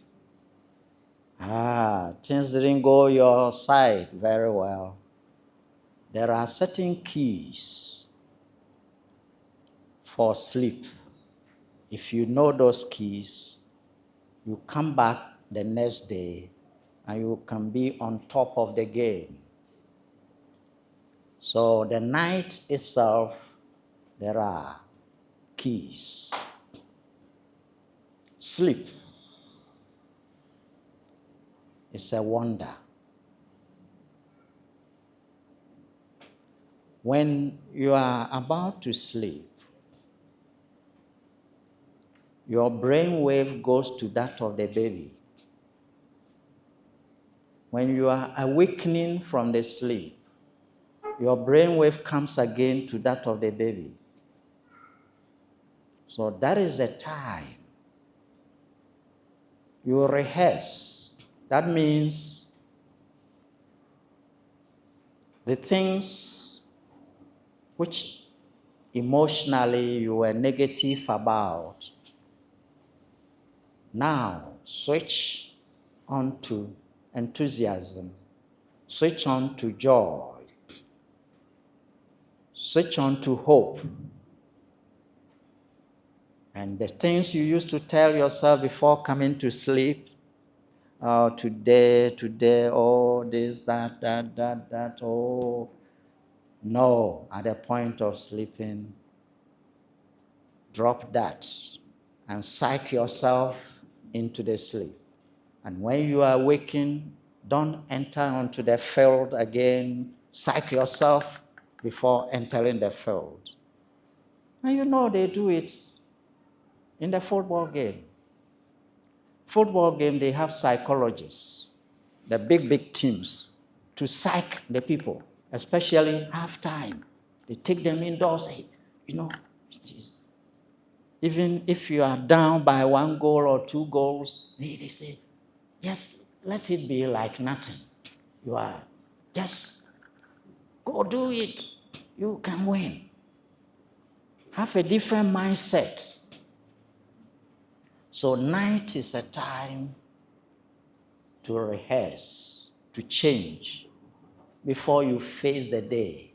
things didn't go your side very well, there are certain keys for sleep. If you know those keys, you come back the next day and you can be on top of the game. So the night itself, there are keys. Sleep is a wonder. When you are about to sleep, your brain wave goes to that of the baby. When you are awakening from the sleep, your brain wave comes again to that of the baby. So that is the time you rehearse. That means the things which emotionally you were negative about, now switch on to enthusiasm, switch on to joy, switch on to hope. And the things you used to tell yourself before coming to sleep, oh, today, oh, this, that, oh. No, at the point of sleeping, drop that and psych yourself into the sleep. And when you are waking, don't enter onto the field again. Psych yourself before entering the field. And you know they do it in the football game. Football game, they have psychologists, the big teams, to psych the people, especially halftime. They take them indoors, say, even if you are down by 1 goal or 2 goals, they say, just let it be like nothing. You are, just go do it. You can win. Have a different mindset. So night is a time to rehearse, to change before you face the day.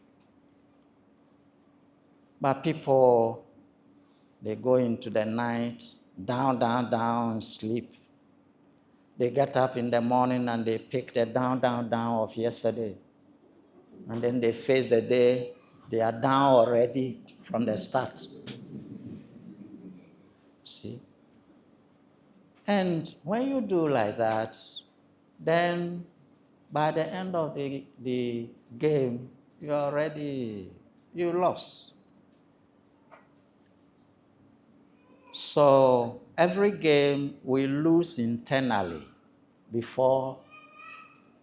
But people, they go into the night, down, and sleep. They get up in the morning and they pick the down of yesterday. And then they face the day, they are down already from the start. See? And when you do like that, then by the end of the game, you lost. So every game we lose internally before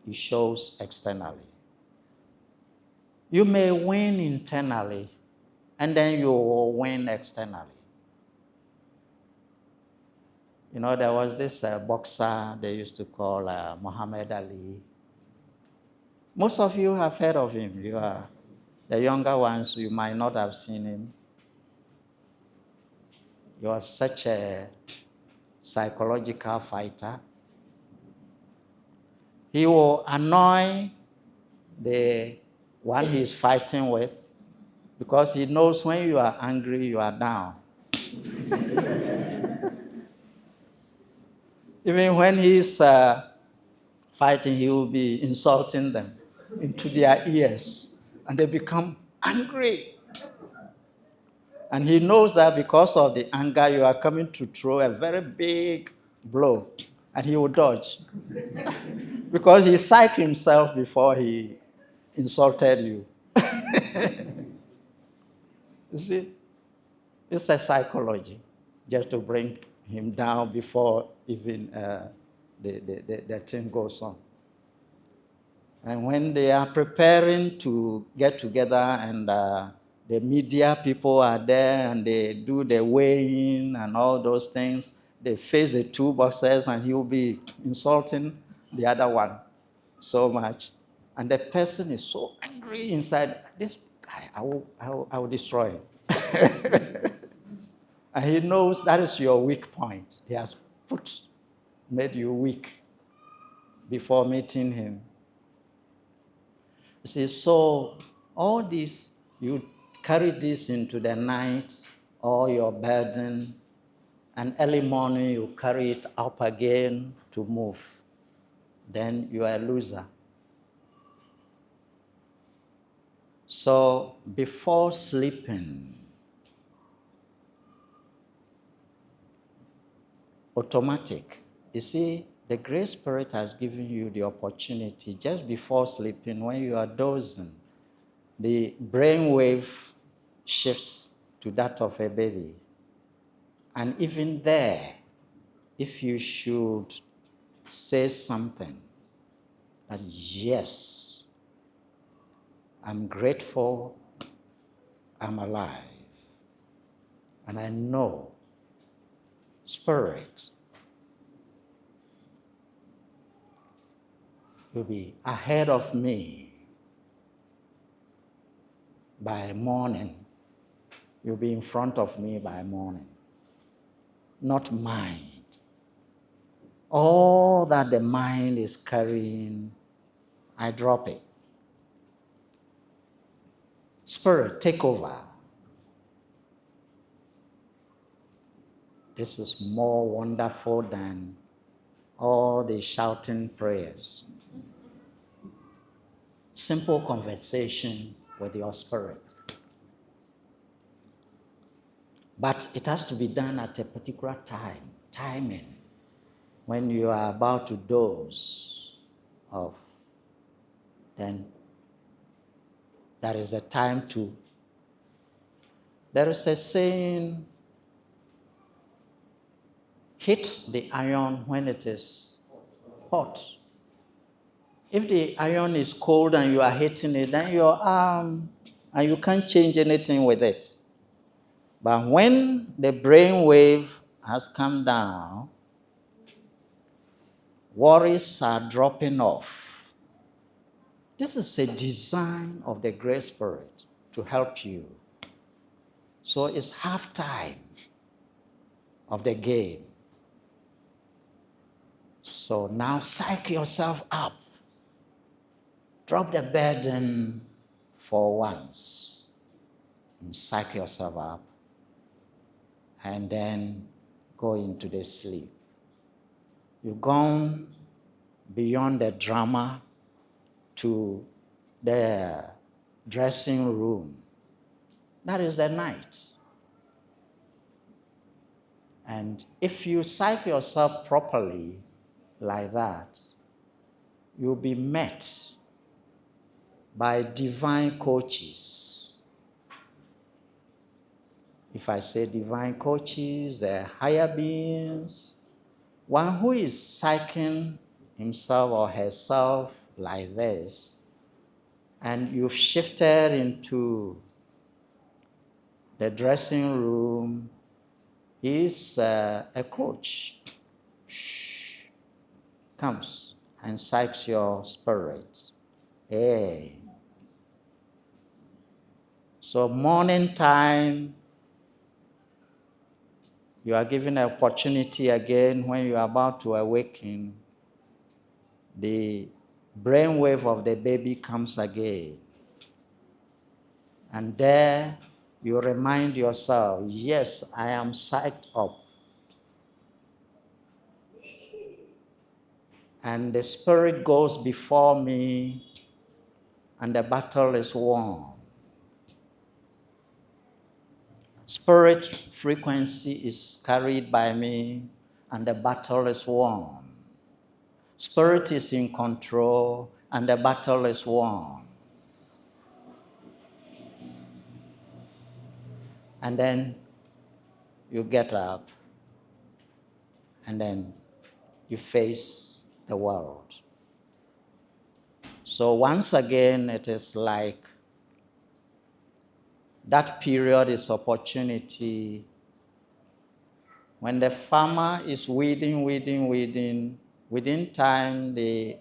it shows externally. You may win internally, and then you will win externally. There was this boxer they used to call Muhammad Ali. Most of you have heard of him. You are the younger ones, you might not have seen him. He was such a psychological fighter. He will annoy the one he is fighting with because he knows when you are angry, you are down. Even when he's fighting, he will be insulting them into their ears, and they become angry. And he knows that because of the anger, you are coming to throw a very big blow, and he will dodge. Because he psyched himself before he insulted you. You see, it's a psychology, just to bring him down before even the thing goes on. And when they are preparing to get together and the media people are there and they do the weighing and all those things, they face the two boxers and he will be insulting the other one so much. And the person is so angry inside, this guy, I will destroy him. And he knows that is your weak point. He has made you weak before meeting him. You see, so all this, you carry this into the night, all your burden, and early morning you carry it up again to move. Then you are a loser. So before sleeping, automatic. You see, the Great Spirit has given you the opportunity just before sleeping, when you are dozing, the brain wave shifts to that of a baby. And even there, if you should say something that, yes, I'm grateful, I'm alive, and I know Spirit will be ahead of me by morning. You'll be in front of me by morning. Not mind. All that the mind is carrying, I drop it. Spirit, take over. This is more wonderful than all the shouting prayers. Simple conversation with your spirit. But it has to be done at a particular timing. When you are about to doze off, then there is a time to. There is a saying, hit the iron when it is hot. If the iron is cold and you are hitting it, then your arm, and you can't change anything with it. But when the brain wave has come down, worries are dropping off. This is a design of the Great Spirit to help you. So it's half time of the game. So now psych yourself up. Drop the burden for once. And psych yourself up. And then go into the sleep. You've gone beyond the drama to the dressing room. That is the night. And if you psych yourself properly like that, you'll be met by divine coaches. If I say divine coaches, they're higher beings. One who is psyching himself or herself like this, and you've shifted into the dressing room, is a coach. Comes and psychs your spirit. Hey. So morning time, you are given an opportunity again when you are about to awaken. The brainwave of the baby comes again. And there you remind yourself, yes, I am psyched up. And the Spirit goes before me, and the battle is won. Spirit frequency is carried by me, and the battle is won. Spirit is in control, and the battle is won. And then you get up, and then you face the world. So once again, it is like that period is opportunity. When the farmer is weeding, within time the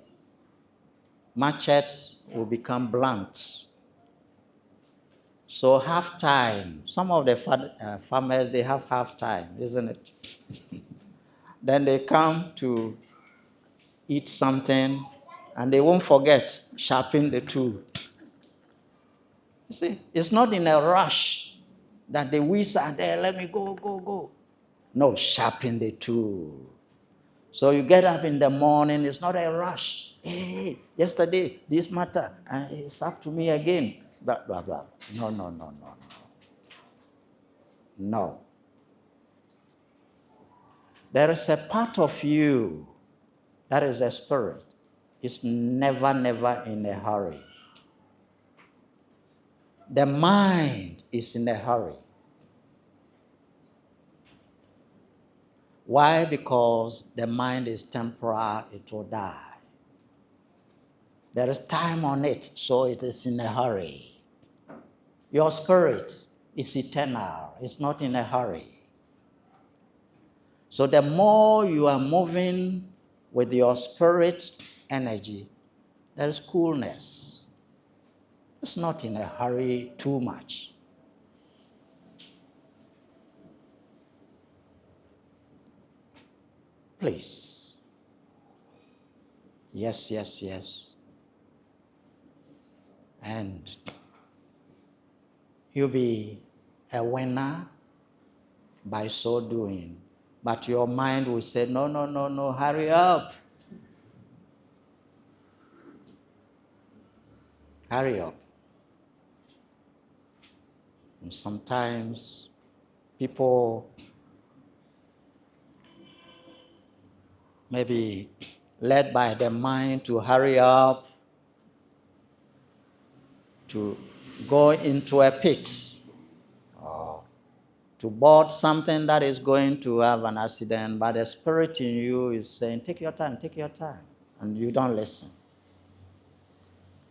machete will become blunt. So half time, some of the farmers, they have half time, isn't it? Then they come to eat something, and they won't forget sharpen the tool. You see, it's not in a rush that the weeds are there, let me go. No, sharpen the tool. So you get up in the morning, it's not a rush. Hey, yesterday, this matter, it's up to me again. Blah, blah, blah. No. There is a part of you that is a spirit. It's never in a hurry. The mind is in a hurry. Why? Because the mind is temporal, it will die. There is time on it, so it is in a hurry. Your spirit is eternal, it's not in a hurry. So the more you are moving with your spirit energy, there is coolness. It's not in a hurry too much. Please. Yes, yes, yes. And you'll be a winner by so doing. But your mind will say, no, no, no, no, hurry up. Hurry up. And sometimes people maybe led by the mind to hurry up, to go into a pit, or to board something that is going to have an accident, but the spirit in you is saying, take your time, and you don't listen.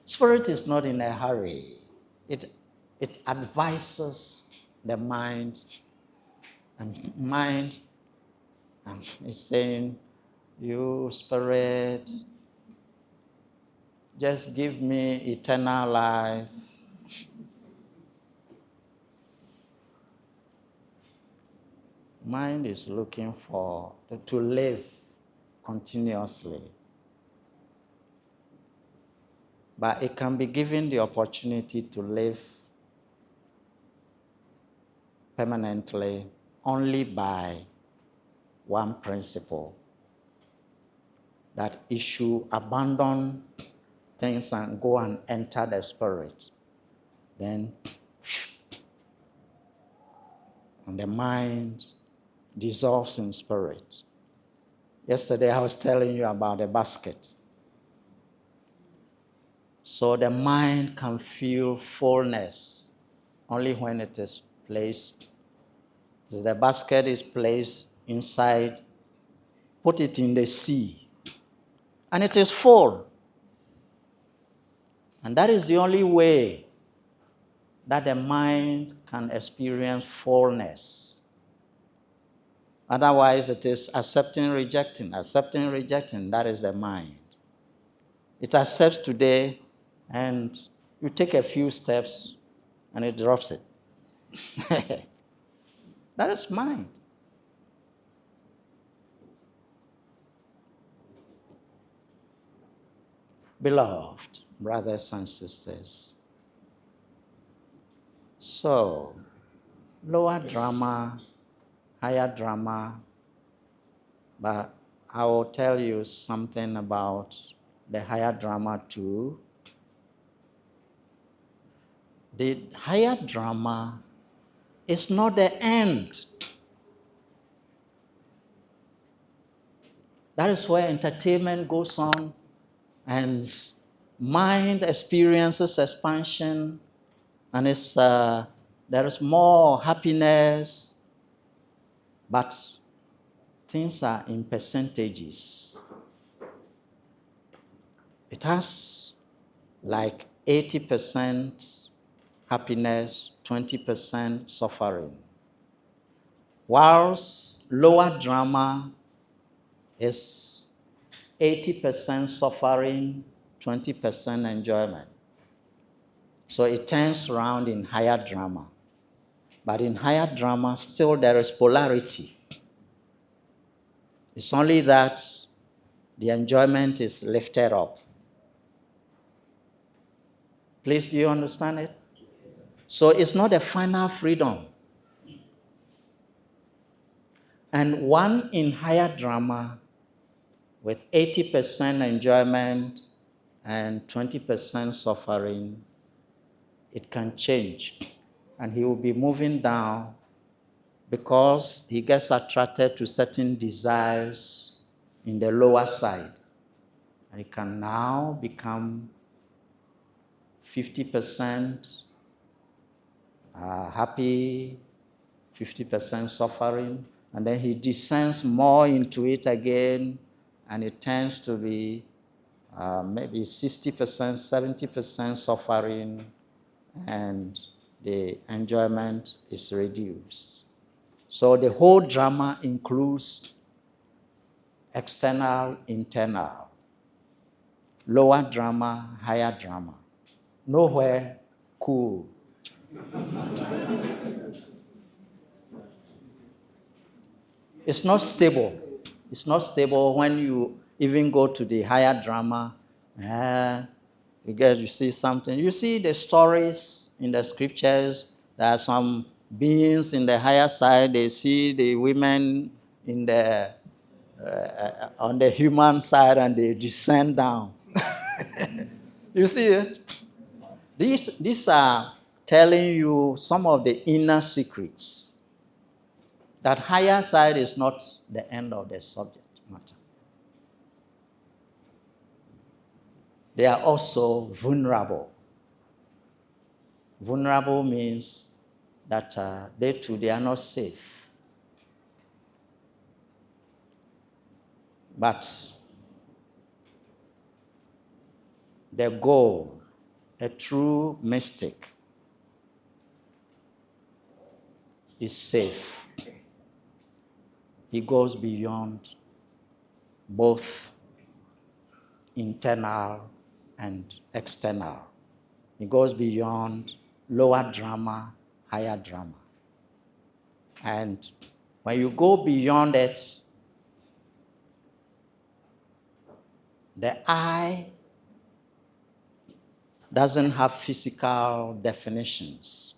Spirit is not in a hurry. It advises the mind, and mind is saying, you spirit, just give me eternal life. Mind is looking for to live continuously. But it can be given the opportunity to live permanently only by one principle, that it should abandon things and go and enter the spirit. Then, and the mind dissolves in spirit. Yesterday I was telling you about the basket. So the mind can feel fullness only when it is placed. The basket is placed inside, put it in the sea, and it is full. And that is the only way that the mind can experience fullness. Otherwise, it is accepting, rejecting, that is the mind. It accepts today, and you take a few steps, and it drops it. That is mind. Beloved brothers and sisters, so lower drama, higher drama, but I will tell you something about the higher drama too. The higher drama is not the end. That is where entertainment goes on and mind experiences expansion, and there is more happiness, but things are in percentages. It has like 80% happiness, 20% suffering. Whilst lower drama is 80% suffering, 20% enjoyment. So it turns around in higher drama. But in higher drama, still there is polarity. It's only that the enjoyment is lifted up. Please, do you understand it? So it's not a final freedom. And one in higher drama with 80% enjoyment and 20% suffering, it can change. And he will be moving down because he gets attracted to certain desires in the lower side. And it can now become 50% happy, 50% suffering. And then he descends more into it again, and it tends to be maybe 60%, 70% suffering, and the enjoyment is reduced. So the whole drama includes external, internal, lower drama, higher drama. Nowhere cool. It's not stable. It's not stable when you even go to the higher drama. You see something. You see the stories in the scriptures. There are some beings in the higher side. They see the women in the on the human side, and they descend down. You see it? These are telling you some of the inner secrets. That higher side is not the end of the subject matter. They are also vulnerable. Vulnerable means that they are not safe. But the goal, a true mystic, is safe. He goes beyond both internal and external. He goes beyond lower drama, higher drama. And when you go beyond it, the I doesn't have physical definitions.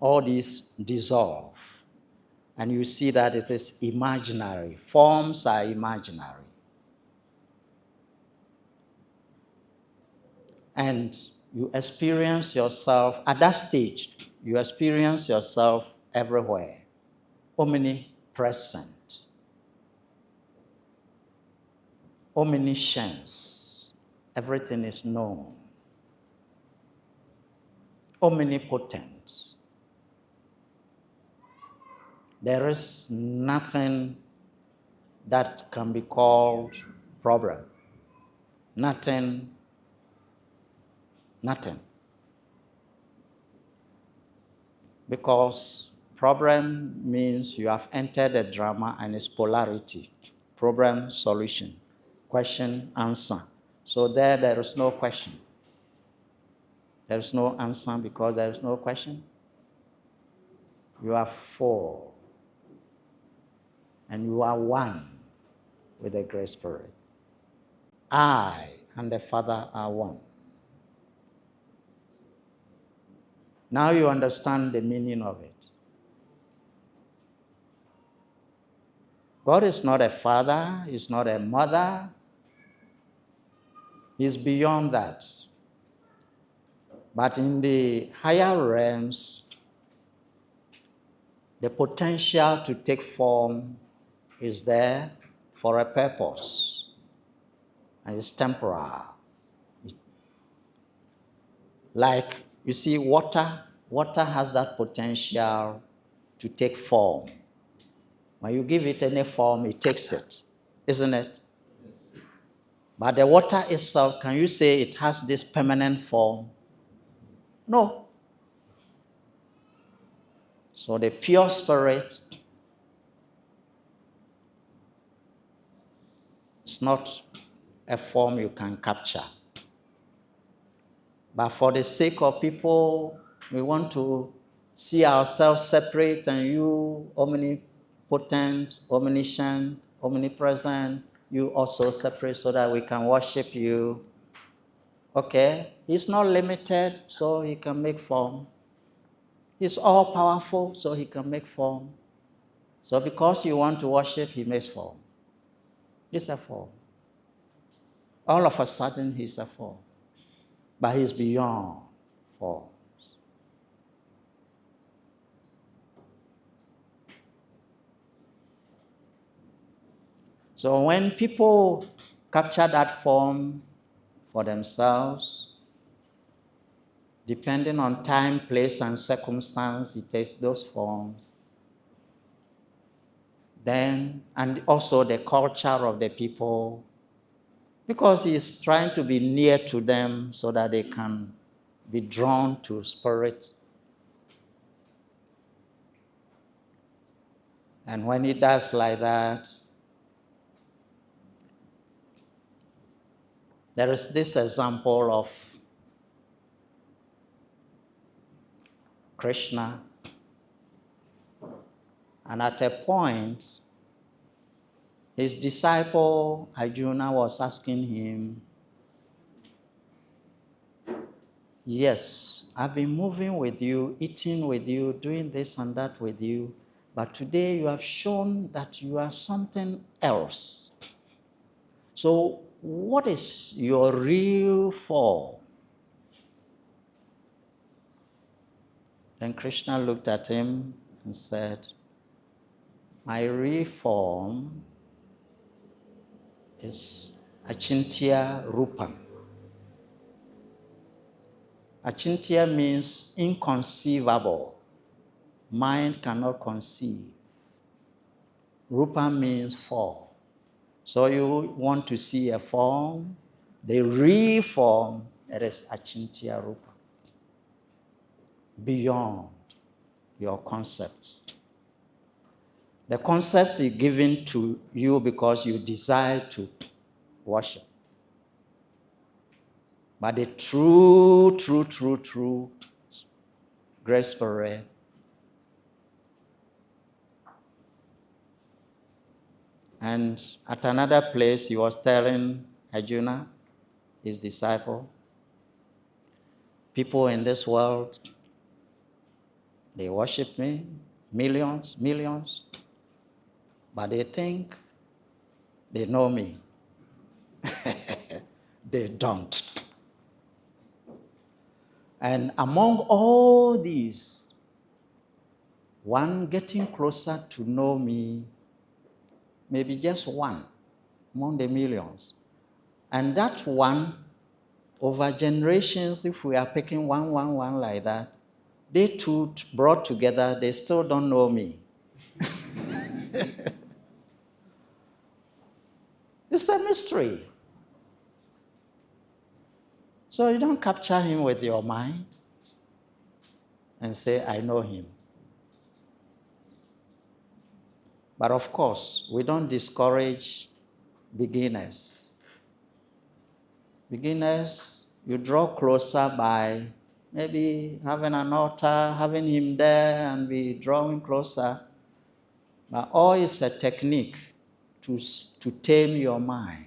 All these dissolve. And you see that it is imaginary. Forms are imaginary. And you experience yourself, at that stage, you experience yourself everywhere, omnipresent, omniscience, everything is known, omnipotent. There is nothing that can be called problem. Nothing. Because problem means you have entered the drama and it's polarity. Problem, solution. Question, answer. So there is no question. There is no answer because there is no question. You are four. And you are one with the Great Spirit. I and the Father are one. Now you understand the meaning of it. God is not a father, He's not a mother. He's beyond that. But in the higher realms, the potential to take form is there for a purpose. And it's temporal. Like, you see, water has that potential to take form. When you give it any form, it takes it, isn't it? Yes. But the water itself, can you say it has this permanent form? No. So the pure spirit is not a form you can capture. But for the sake of people, we want to see ourselves separate, and you, omnipotent, omniscient, omnipresent, you also separate so that we can worship you. Okay? He's not limited, so he can make form. He's all powerful, so he can make form. So because you want to worship, he makes form. He's a form. All of a sudden, he's a form. But he's beyond forms. So when people capture that form for themselves, depending on time, place, and circumstance, it takes those forms. Then, and also the culture of the people, because he's trying to be near to them so that they can be drawn to spirit. And when he does like that, there is this example of Krishna. And at a point, his disciple Arjuna was asking him, yes, I've been moving with you, eating with you, doing this and that with you, but today you have shown that you are something else. So what is your real form? Then Krishna looked at him and said, my real form is Achintya Rupa. Achintya means inconceivable. Mind cannot conceive. Rupa means form. So you want to see a form, the real form, it is Achintya Rupa. Beyond your concepts. The concepts is given to you because you desire to worship. But the true Great Spirit and at another place he was telling Arjuna, his disciple, people in this world, they worship me, millions, but they think they know me. They don't. And among all these, one getting closer to know me, maybe just one among the millions. And that one, over generations, if we are picking one like that, they two brought together, they still don't know me. It's a mystery. So you don't capture him with your mind and say, I know him. But of course, we don't discourage beginners. Beginners, you draw closer by maybe having an altar, having him there and be drawing closer. But all is a technique to tame your mind.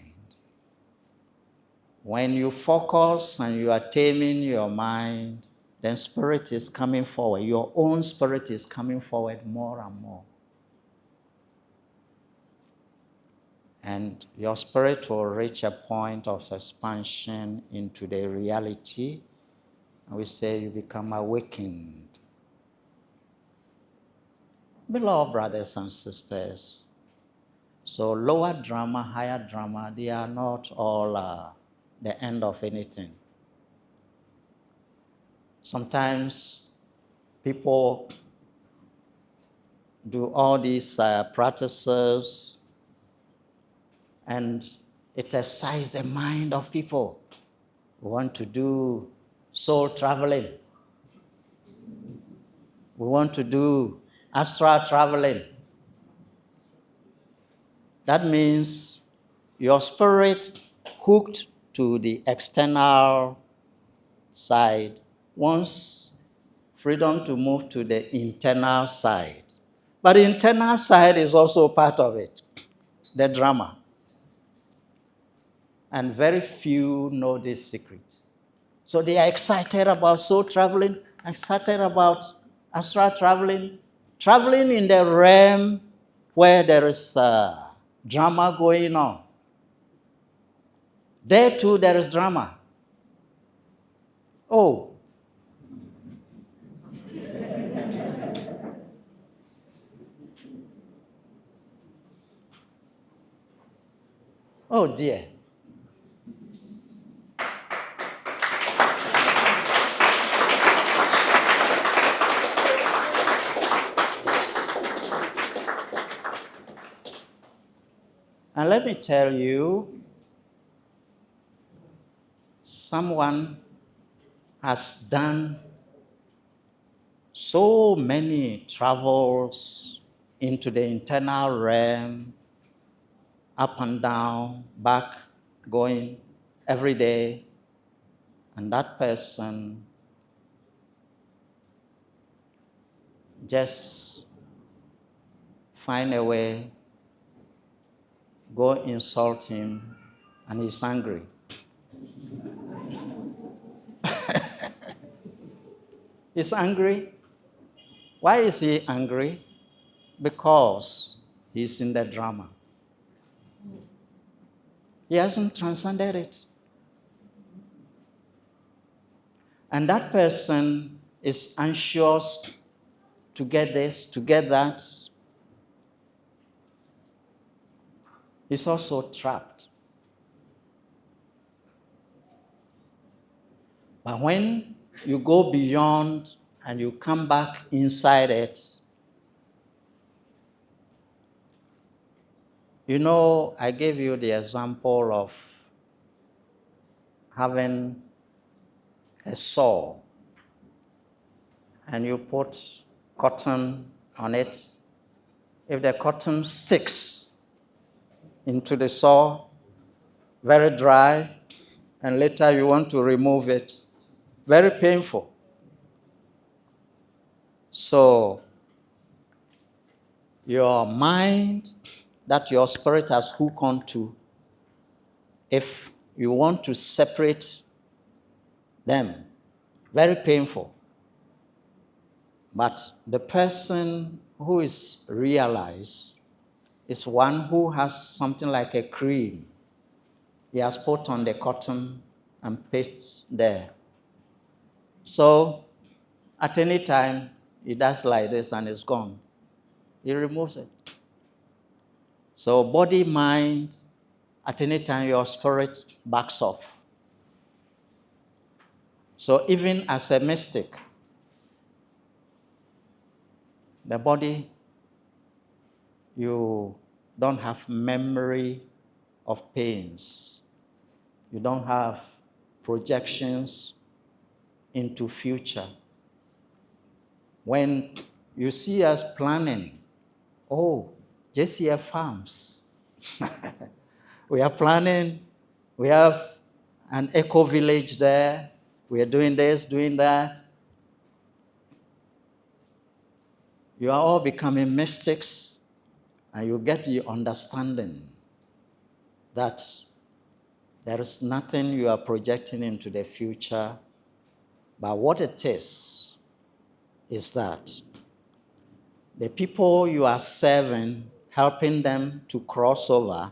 When you focus and you are taming your mind, then spirit is coming forward. Your own spirit is coming forward more and more. And your spirit will reach a point of expansion into the reality. And we say you become awakened. Beloved brothers and sisters, so lower drama, higher drama, they are not all the end of anything. Sometimes people do all these practices and it excites the mind of people. We want to do soul traveling. We want to do astral traveling. That means your spirit hooked to the external side wants freedom to move to the internal side. But the internal side is also part of it, the drama. And very few know this secret. So they are excited about soul traveling, excited about astral traveling, traveling in the realm where there is drama going on. There too, there is drama. Oh. Oh dear. And let me tell you, someone has done so many travels into the internal realm, up and down, back, going every day, and that person just find a way, go insult him, and he's angry. He's angry. Why is he angry? Because he's in the drama. He hasn't transcended it. And that person is anxious to get this, to get that. He's also trapped. But when you go beyond and you come back inside it, you know, I gave you the example of having a saw and you put cotton on it. If the cotton sticks into the saw, very dry, and later you want to remove it, very painful. So your mind that your spirit has hooked onto, if you want to separate them, very painful. But the person who is realized is one who has something like a cream. He has put on the cotton and paste there. So at any time, he does like this and it's gone. He removes it. So body, mind, at any time your spirit backs off. So even as a mystic, the body, you don't have memory of pains. You don't have projections into future. When you see us planning, oh, JCF farms. We are planning, we have an eco village there, we are doing this, doing that. You are all becoming mystics, and you get the understanding that there is nothing you are projecting into the future, but what it is that the people you are serving, helping them to cross over,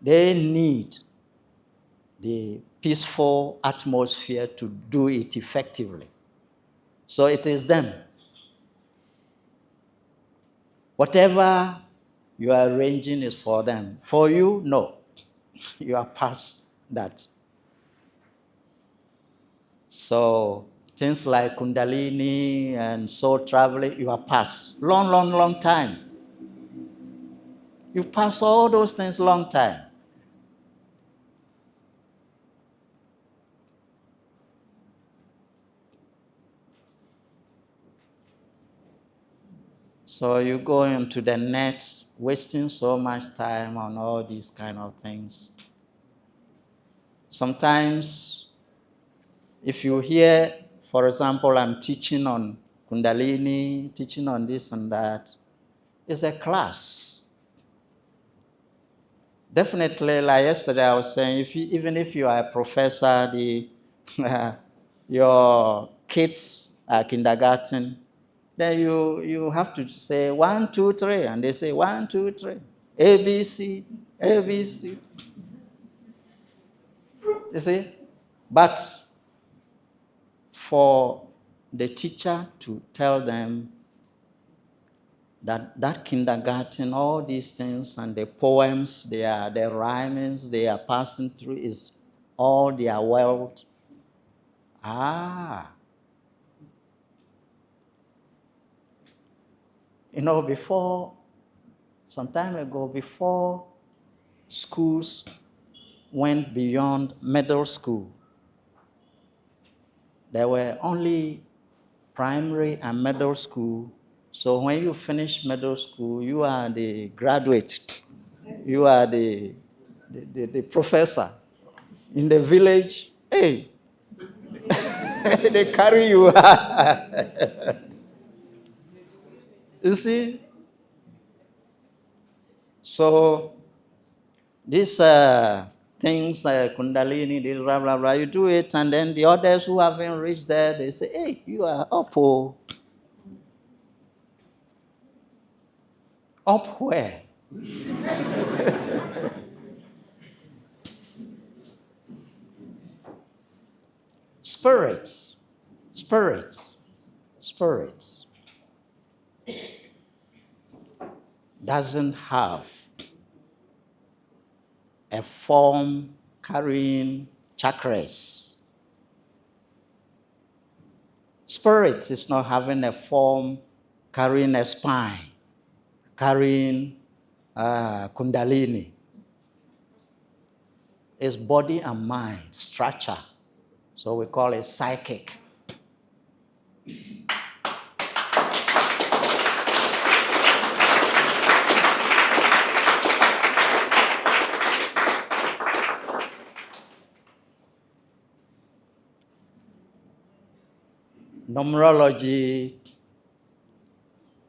they need the peaceful atmosphere to do it effectively. So it is them. Whatever you are arranging is for them. For you, no. You are past that. So things like Kundalini and soul traveling, you are past. Long, long, long time. You pass all those things long time. So you go into the net, wasting so much time on all these kind of things. Sometimes, if you hear, for example, I'm teaching on Kundalini, teaching on this and that, it's a class. Definitely, like yesterday I was saying, even if you are a professor, your kids are kindergarten, then you have to say 1, 2, 3, and they say 1, 2, 3, ABC, ABC. You see? But for the teacher to tell them that kindergarten, all these things and the poems, the rhymings they are passing through is all their wealth. You know, some time ago, before schools went beyond middle school. There were only primary and middle school. So when you finish middle school, you are the graduate. You are the professor. In the village, hey, they carry you. You see? So these things, Kundalini, this blah, blah, blah, you do it, and then the others who haven't reached there, they say, hey, you are up, oh. Up where? Spirit, spirit, spirit doesn't have a form carrying chakras. Spirit is not having a form carrying a spine, carrying Kundalini. It's body and mind, structure. So we call it psychic. Numerology,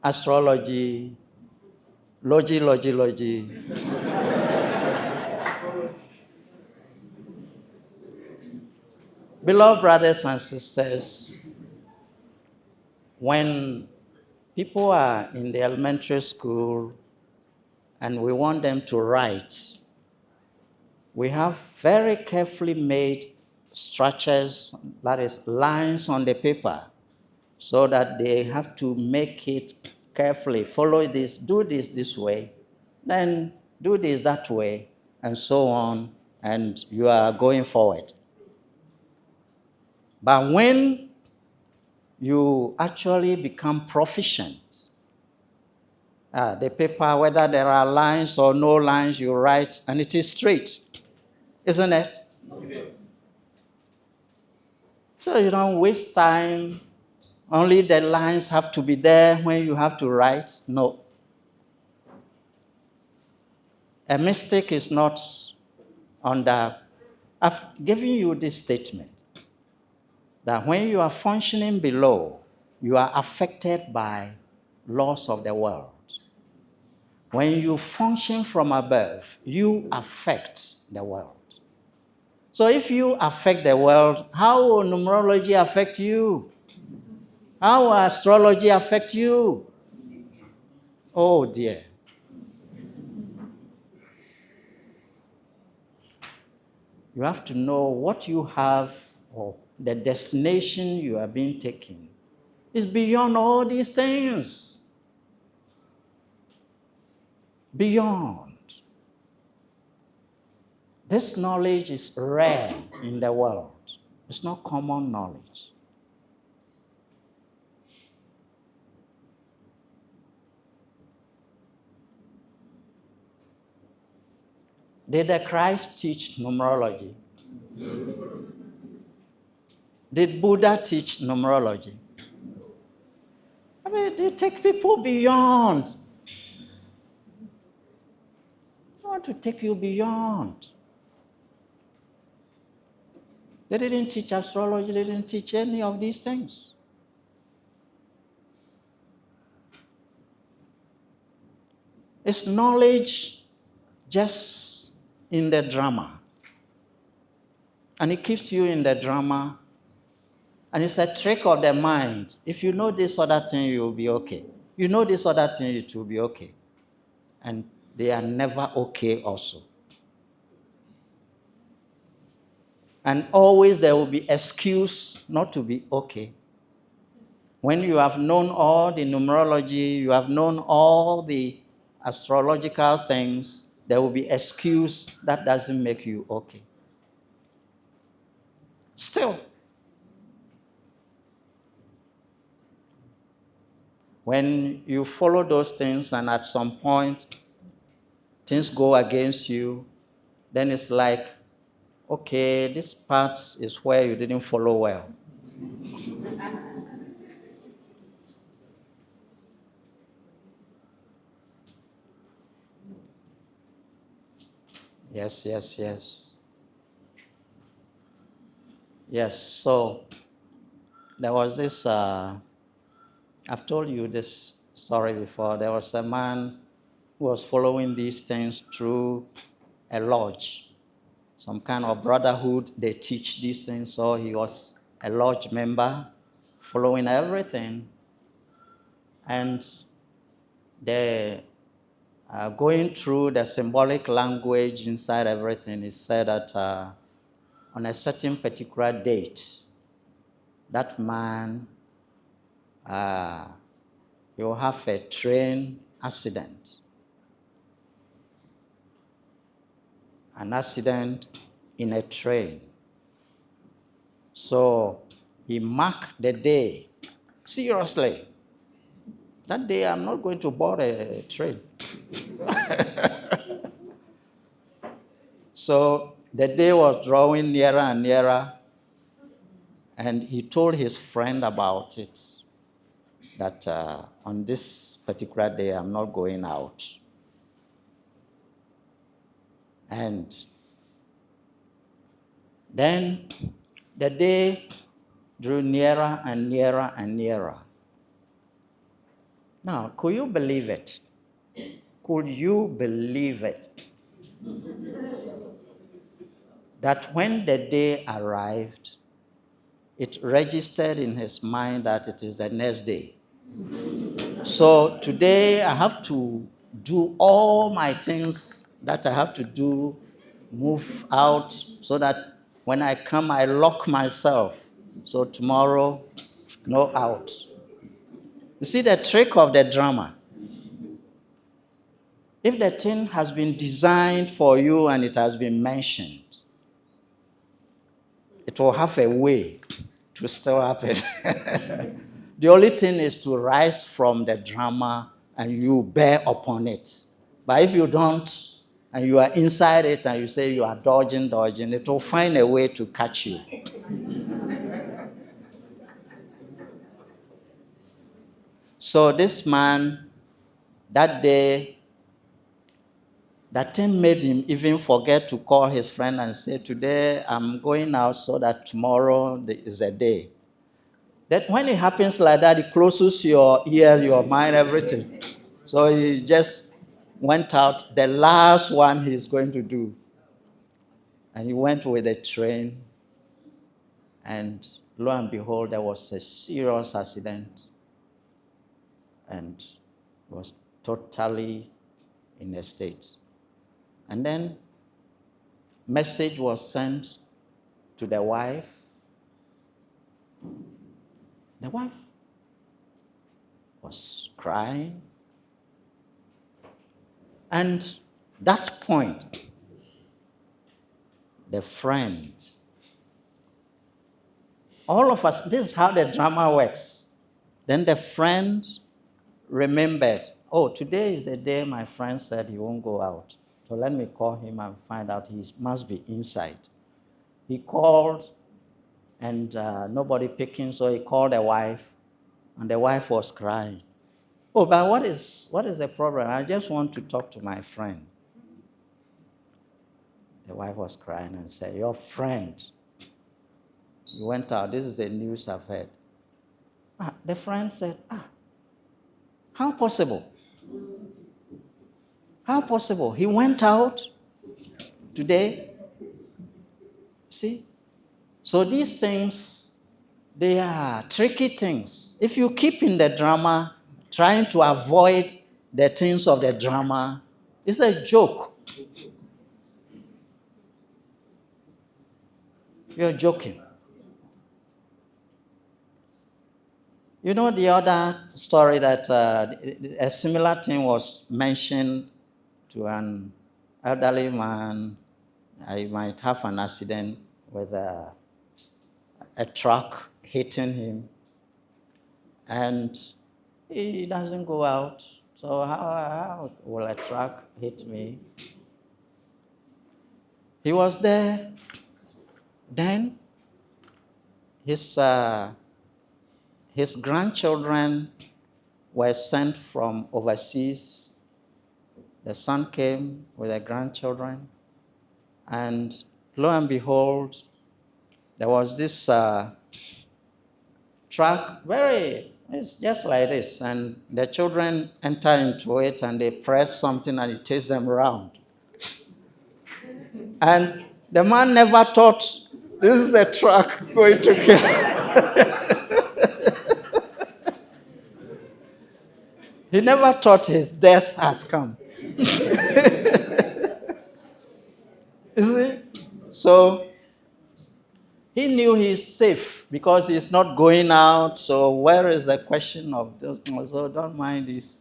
astrology, logy. Beloved brothers and sisters, when people are in the elementary school and we want them to write, we have very carefully made structures, that is, lines on the paper, so that they have to make it carefully. Follow this, do this way, then do this that way, and so on, and you are going forward. But when you actually become proficient, the paper, whether there are lines or no lines, you write, and it is straight, isn't it? Yes. So you don't waste time. Only the lines have to be there when you have to write. No. A mistake is not under. I've given you this statement that when you are functioning below, you are affected by laws of the world. When you function from above, you affect the world. So if you affect the world, how will numerology affect you? How will astrology affect you? Oh dear. You have to know what you have, or the destination you are being taken is beyond all these things. Beyond. This knowledge is rare in the world. It's not common knowledge. Did the Christ teach numerology? Did Buddha teach numerology? I mean, they take people beyond. They want to take you beyond. They didn't teach astrology, they didn't teach any of these things. It's knowledge just in the drama. And it keeps you in the drama. And it's a trick of the mind. If you know this other thing, you'll be okay. You know this other thing, it will be okay. And they are never okay also. And always there will be excuse not to be okay. When you have known all the numerology, you have known all the astrological things, there will be excuse that doesn't make you okay. Still, when you follow those things and at some point things go against you, then it's like, okay, this part is where you didn't follow well. Yes. Yes, so there was this, I've told you this story before. There was a man who was following these things through a lodge, some kind of brotherhood. They teach these things, so he was a lodge member, following everything. And they going through the symbolic language inside everything. It said that on a certain particular date, that man will have a train accident. An accident in a train. So he marked the day. Seriously. That day I'm not going to board a train. So the day was drawing nearer and nearer, and he told his friend about it, that on this particular day I'm not going out. And then the day drew nearer and nearer and nearer. Now, could you believe it? Could you believe it? That when the day arrived, it registered in his mind that it is the next day. So today I have to do all my things that I have to do, move out, so that when I come, I lock myself. So tomorrow, no out. You see the trick of the drama. If the thing has been designed for you and it has been mentioned, it will have a way to still happen. The only thing is to rise from the drama and you bear upon it. But if you don't, and you are inside it and you say you are dodging, it will find a way to catch you. So this man, that day, that thing made him even forget to call his friend and say, today I'm going out so that tomorrow is a day. That when it happens like that, it closes your ears, your mind, everything. So he just went out, the last one he's going to do. And he went with a train, and lo and behold, there was a serious accident, and was totally in a state. And then message was sent to the wife. The wife was crying. And that point, the friend, all of us, this is how the drama works. Then the friend remembered, oh, today is the day my friend said he won't go out. So let me call him and find out he must be inside. He called, and nobody picking, so he called the wife, and the wife was crying. Oh, but what is the problem? I just want to talk to my friend. The wife was crying and said, your friend, he went out. This is the news I've heard. The friend said, how possible? How possible? He went out today. See? So these things, they are tricky things. If you keep in the drama, trying to avoid the things of the drama, it's a joke. You're joking. You know the other story that a similar thing was mentioned to an elderly man. He might have an accident with a truck hitting him, and he doesn't go out So how will a truck hit me? He was there. Then his grandchildren were sent from overseas. The son came with the grandchildren, and lo and behold, there was this truck, it's just like this, and the children enter into it and they press something and it takes them around. And the man never thought this is a truck going to kill him. He never thought his death has come. You see? So he knew he's safe because he's not going out. So where is the question of this? So don't mind this.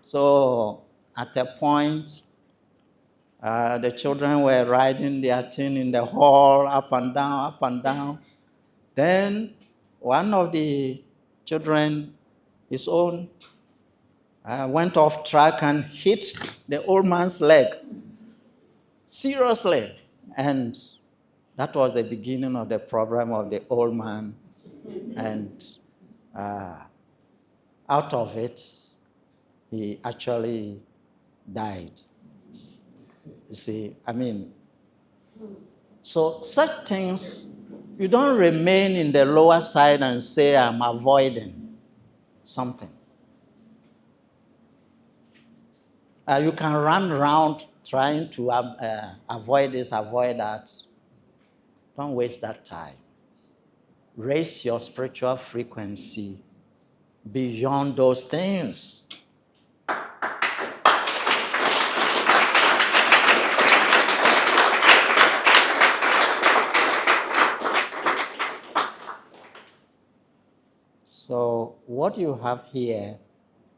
So at a point, the children were riding their thing in the hall, up and down, up and down. Then one of the children, his own, went off track and hit the old man's leg. Seriously. And that was the beginning of the problem of the old man. And out of it, he actually died. You see, so such things, you don't remain in the lower side and say, I'm avoiding something. You can run around trying to avoid this, avoid that. Don't waste that time. Raise your spiritual frequency beyond those things. So what you have here,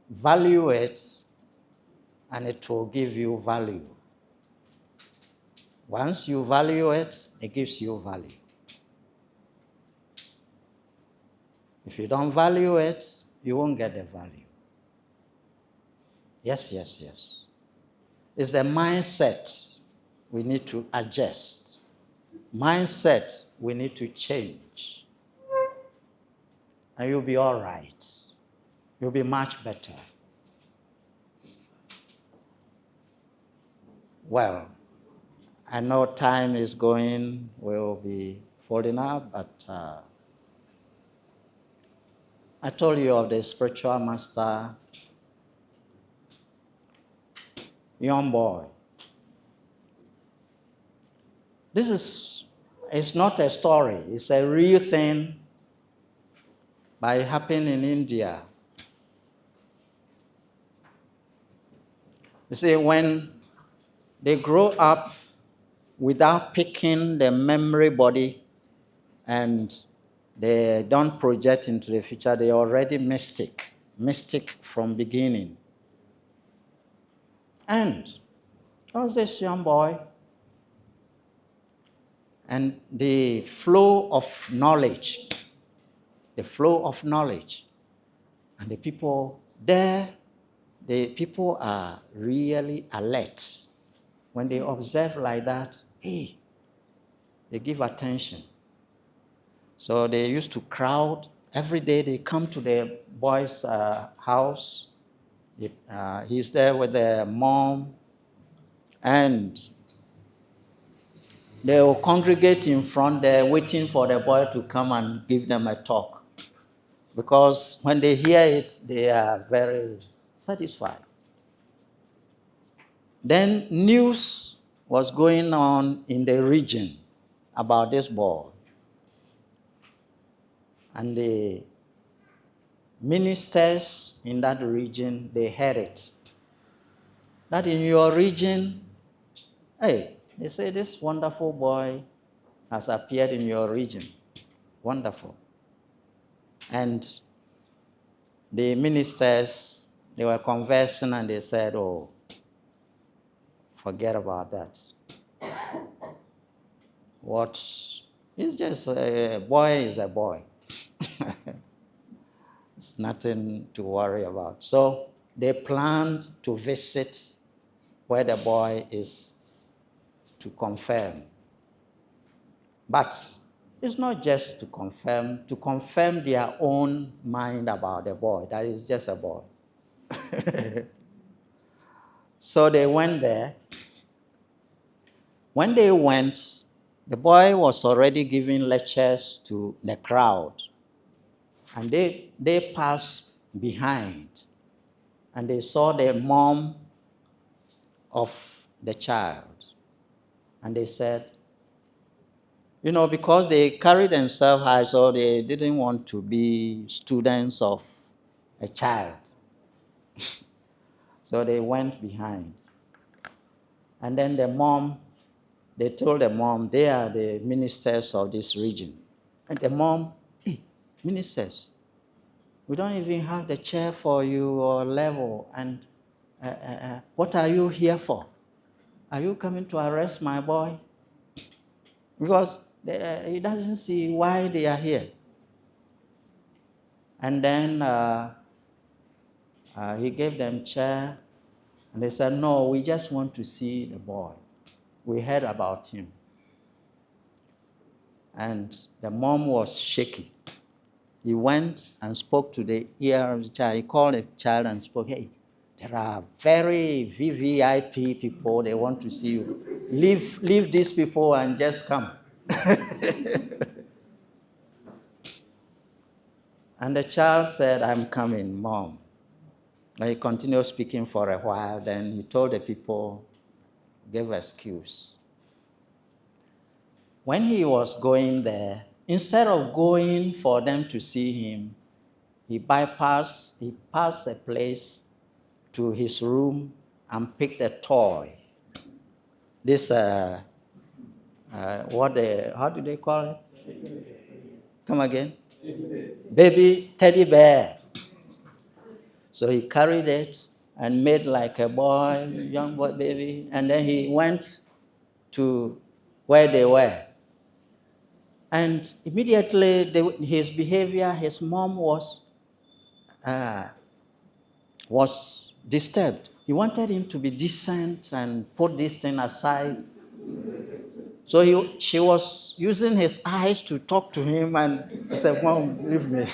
value it, and it will give you value. Once you value it, it gives you value. If you don't value it, you won't get the value. Yes. It's the mindset we need to adjust. Mindset we need to change. And you'll be all right. You'll be much better. Well, I know time is going, we'll be folding up, but I told you of the spiritual master, young boy. It's not a story, it's a real thing, but it happened in India. You see, when they grow up without picking the memory body and they don't project into the future, they're already mystic from beginning. And there was this young boy, and the flow of knowledge, and the people there, the people are really alert. When they observe like that, they give attention. So they used to crowd. Every day they come to the boy's house. He's there with their mom. And they will congregate in front there waiting for the boy to come and give them a talk. Because when they hear it, they are very satisfied. Then news was going on in the region about this boy. And the ministers in that region, they heard it. That in your region, they say this wonderful boy has appeared in your region. Wonderful. And the ministers, they were conversing and they said, forget about that. It's just a boy is a boy. It's nothing to worry about. So they planned to visit where the boy is to confirm. But it's not just to confirm their own mind about the boy, that is just a boy. So they went there. When they went, the boy was already giving lectures to the crowd. And they passed behind. And they saw the mom of the child. And they said, because they carried themselves high, so they didn't want to be students of a child. So they went behind. And then they told the mom, they are the ministers of this region. And the mom, hey, ministers, we don't even have the chair for you or level. And what are you here for? Are you coming to arrest my boy? Because he doesn't see why they are here. And then he gave them chair. And they said, no, we just want to see the boy. We heard about him. And the mom was shaky. He went and spoke to the ear of the child. He called the child and spoke, hey, there are very VVIP people. They want to see you. Leave these people and just come. And the child said, I'm coming, Mom. And he continued speaking for a while. Then he told the people, gave excuse. When he was going there, instead of going for them to see him, he passed a place to his room and picked a toy. This, how do they call it? Come again? Baby teddy bear. So he carried it and made like a boy, young boy, baby, and then he went to where they were. And immediately his behavior, his mom was disturbed. He wanted him to be decent and put this thing aside. So she was using his eyes to talk to him, and he said, Mom, leave me.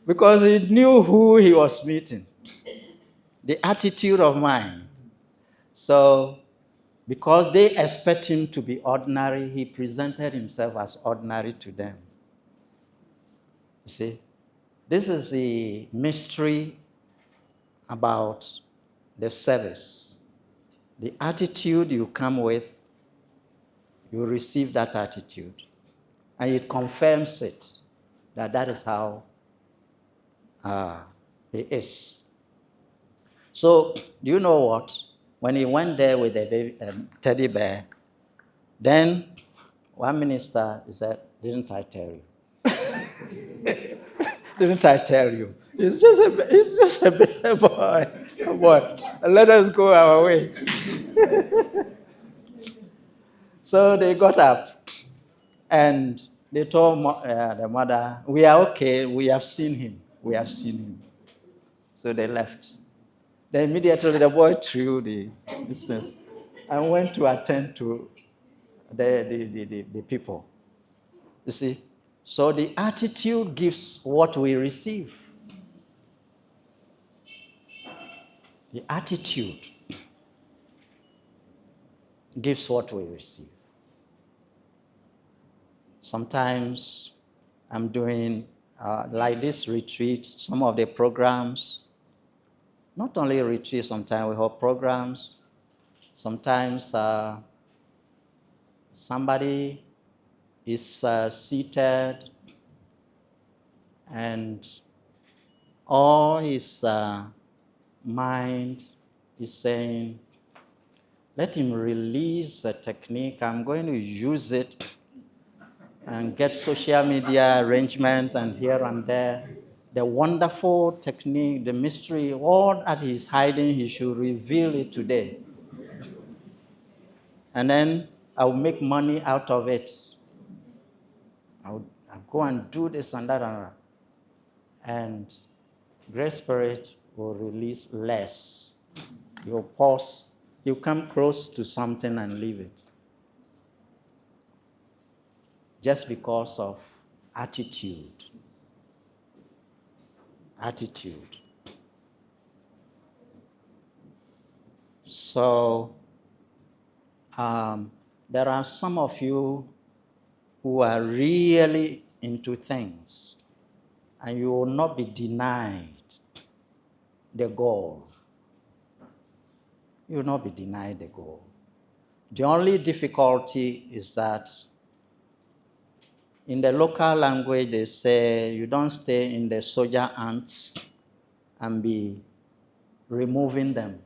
Because he knew who he was meeting, the attitude of mind. So, because they expect him to be ordinary, he presented himself as ordinary to them. You see, this is the mystery about the service. The attitude you come with, you receive that attitude. And it confirms it, that is how he is. So, do you know what? When he went there with a teddy bear, then one minister said, didn't I tell you? Didn't I tell you? It's just a boy. A boy. Let us go our way. So they got up and they told the mother, we are okay, we have seen him. We have seen him. So they left. Then immediately the boy threw the business and went to attend to the people. You see? So the attitude gives what we receive. The attitude gives what we receive. Sometimes I'm doing, like this retreat, some of the programs, not only retreats, sometimes we have programs. Sometimes somebody is seated and all his mind is saying, let him release the technique. I'm going to use it and get social media arrangement and here and there. The wonderful technique, the mystery, all that he's hiding, he should reveal it today. And then I'll make money out of it. I'll go and do this and that. And Grace Spirit will release less. You pause, you come close to something and leave it. Just because of attitude. Attitude. So, there are some of you who are really into things, and you will not be denied the goal. You will not be denied the goal. The only difficulty is that in the local language, they say you don't stay in the soldier ants and be removing them.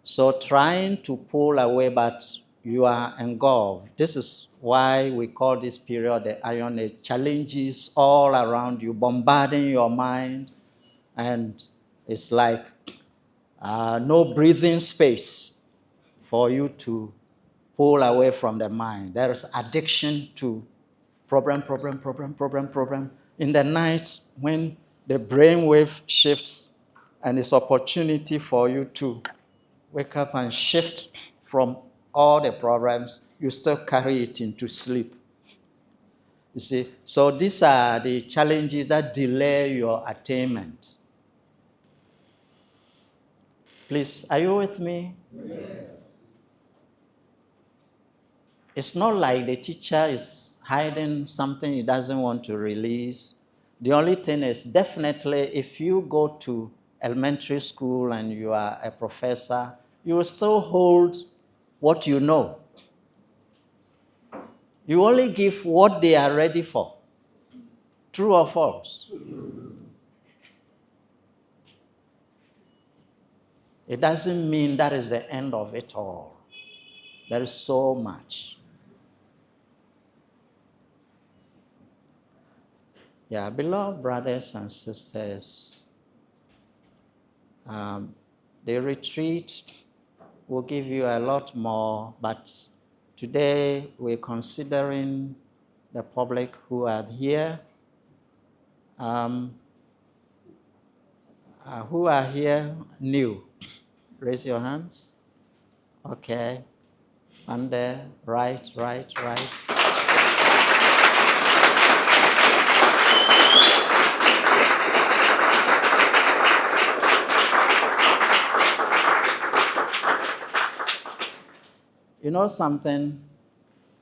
So trying to pull away, but you are engulfed. This is why we call this period the Iron Age. Challenges all around you, bombarding your mind, and it's like no breathing space for you to pull away from the mind. There is addiction to problem. In the night, when the brainwave shifts, and it's opportunity for you to wake up and shift from all the problems, you still carry it into sleep. You see, so these are the challenges that delay your attainment. Please, are you with me? Yes. It's not like the teacher is hiding something he doesn't want to release. The only thing is, definitely, if you go to elementary school and you are a professor, you will still hold what you know. You only give what they are ready for. True or false? It doesn't mean that is the end of it all. There is so much. Yeah, beloved brothers and sisters, the retreat will give you a lot more, but today we're considering the public who are here. Who are here new? Raise your hands. Okay. And there, right. You know something?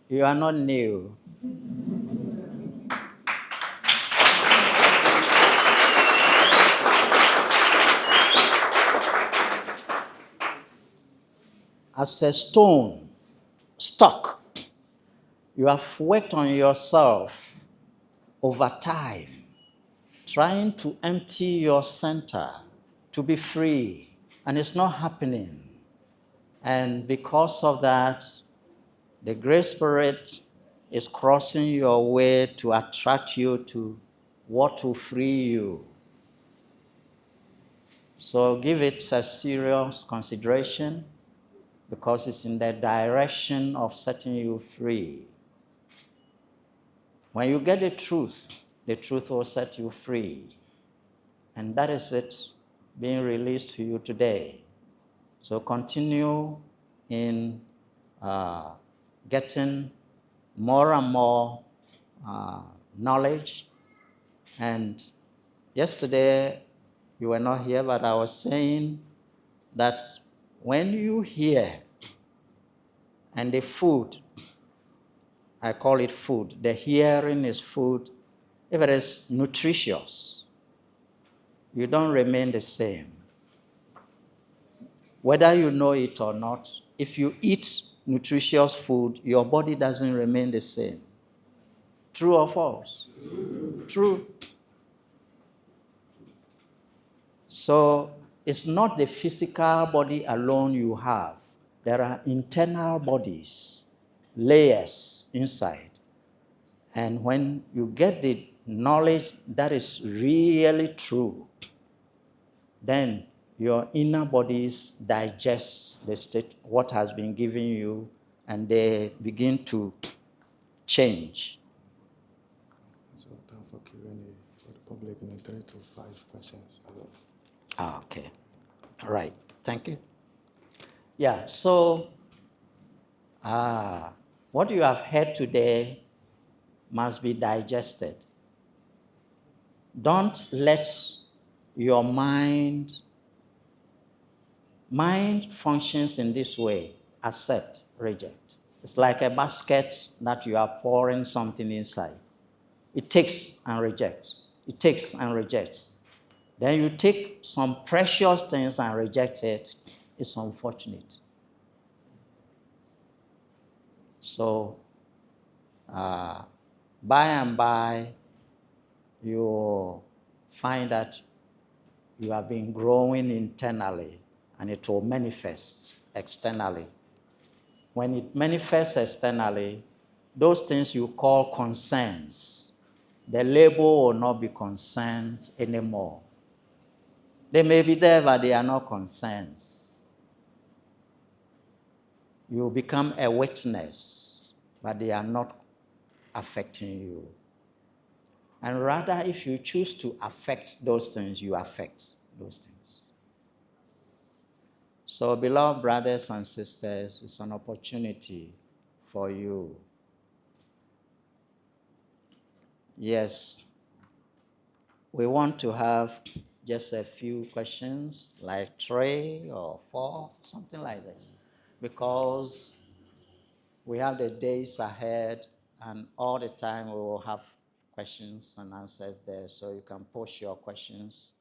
You are not new. As a stone stuck, you have worked on yourself over time, trying to empty your center to be free, and it's not happening. And because of that, the Grace Spirit is crossing your way to attract you to what will free you. So give it a serious consideration, because it's in the direction of setting you free. When you get the truth will set you free. And that is it being released to you today. So continue in getting more and more knowledge. And yesterday, you were not here, but I was saying that when you hear, and the food, I call it food, the hearing is food, if it is nutritious, you don't remain the same. Whether you know it or not, if you eat nutritious food, your body doesn't remain the same. True or false? True. So it's not the physical body alone you have. There are internal bodies, layers inside. And when you get the knowledge that is really true, then your inner bodies digest the state, what has been given you, and they begin to change. So time for Q&A for the public in 3 to 5 questions. Okay. All right. Thank you. Yeah, so what you have heard today must be digested. Don't let your mind functions in this way: accept, reject. It's like a basket that you are pouring something inside. It takes and rejects. It takes and rejects. Then you take some precious things and reject it. It's unfortunate. So, by and by, you find that you have been growing internally and it will manifest externally. When it manifests externally, those things you call concerns, the label will not be concerns anymore. They may be there, but they are not concerns. You become a witness, but they are not affecting you. And rather, if you choose to affect those things, you affect those things. So, beloved brothers and sisters, it's an opportunity for you. Yes, we want to have just a few questions, like 3 or 4, something like this, because we have the days ahead, and all the time we will have questions and answers there, so you can post your questions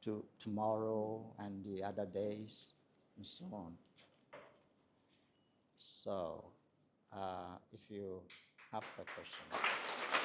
to tomorrow and the other days, and so on. So, if you have a question.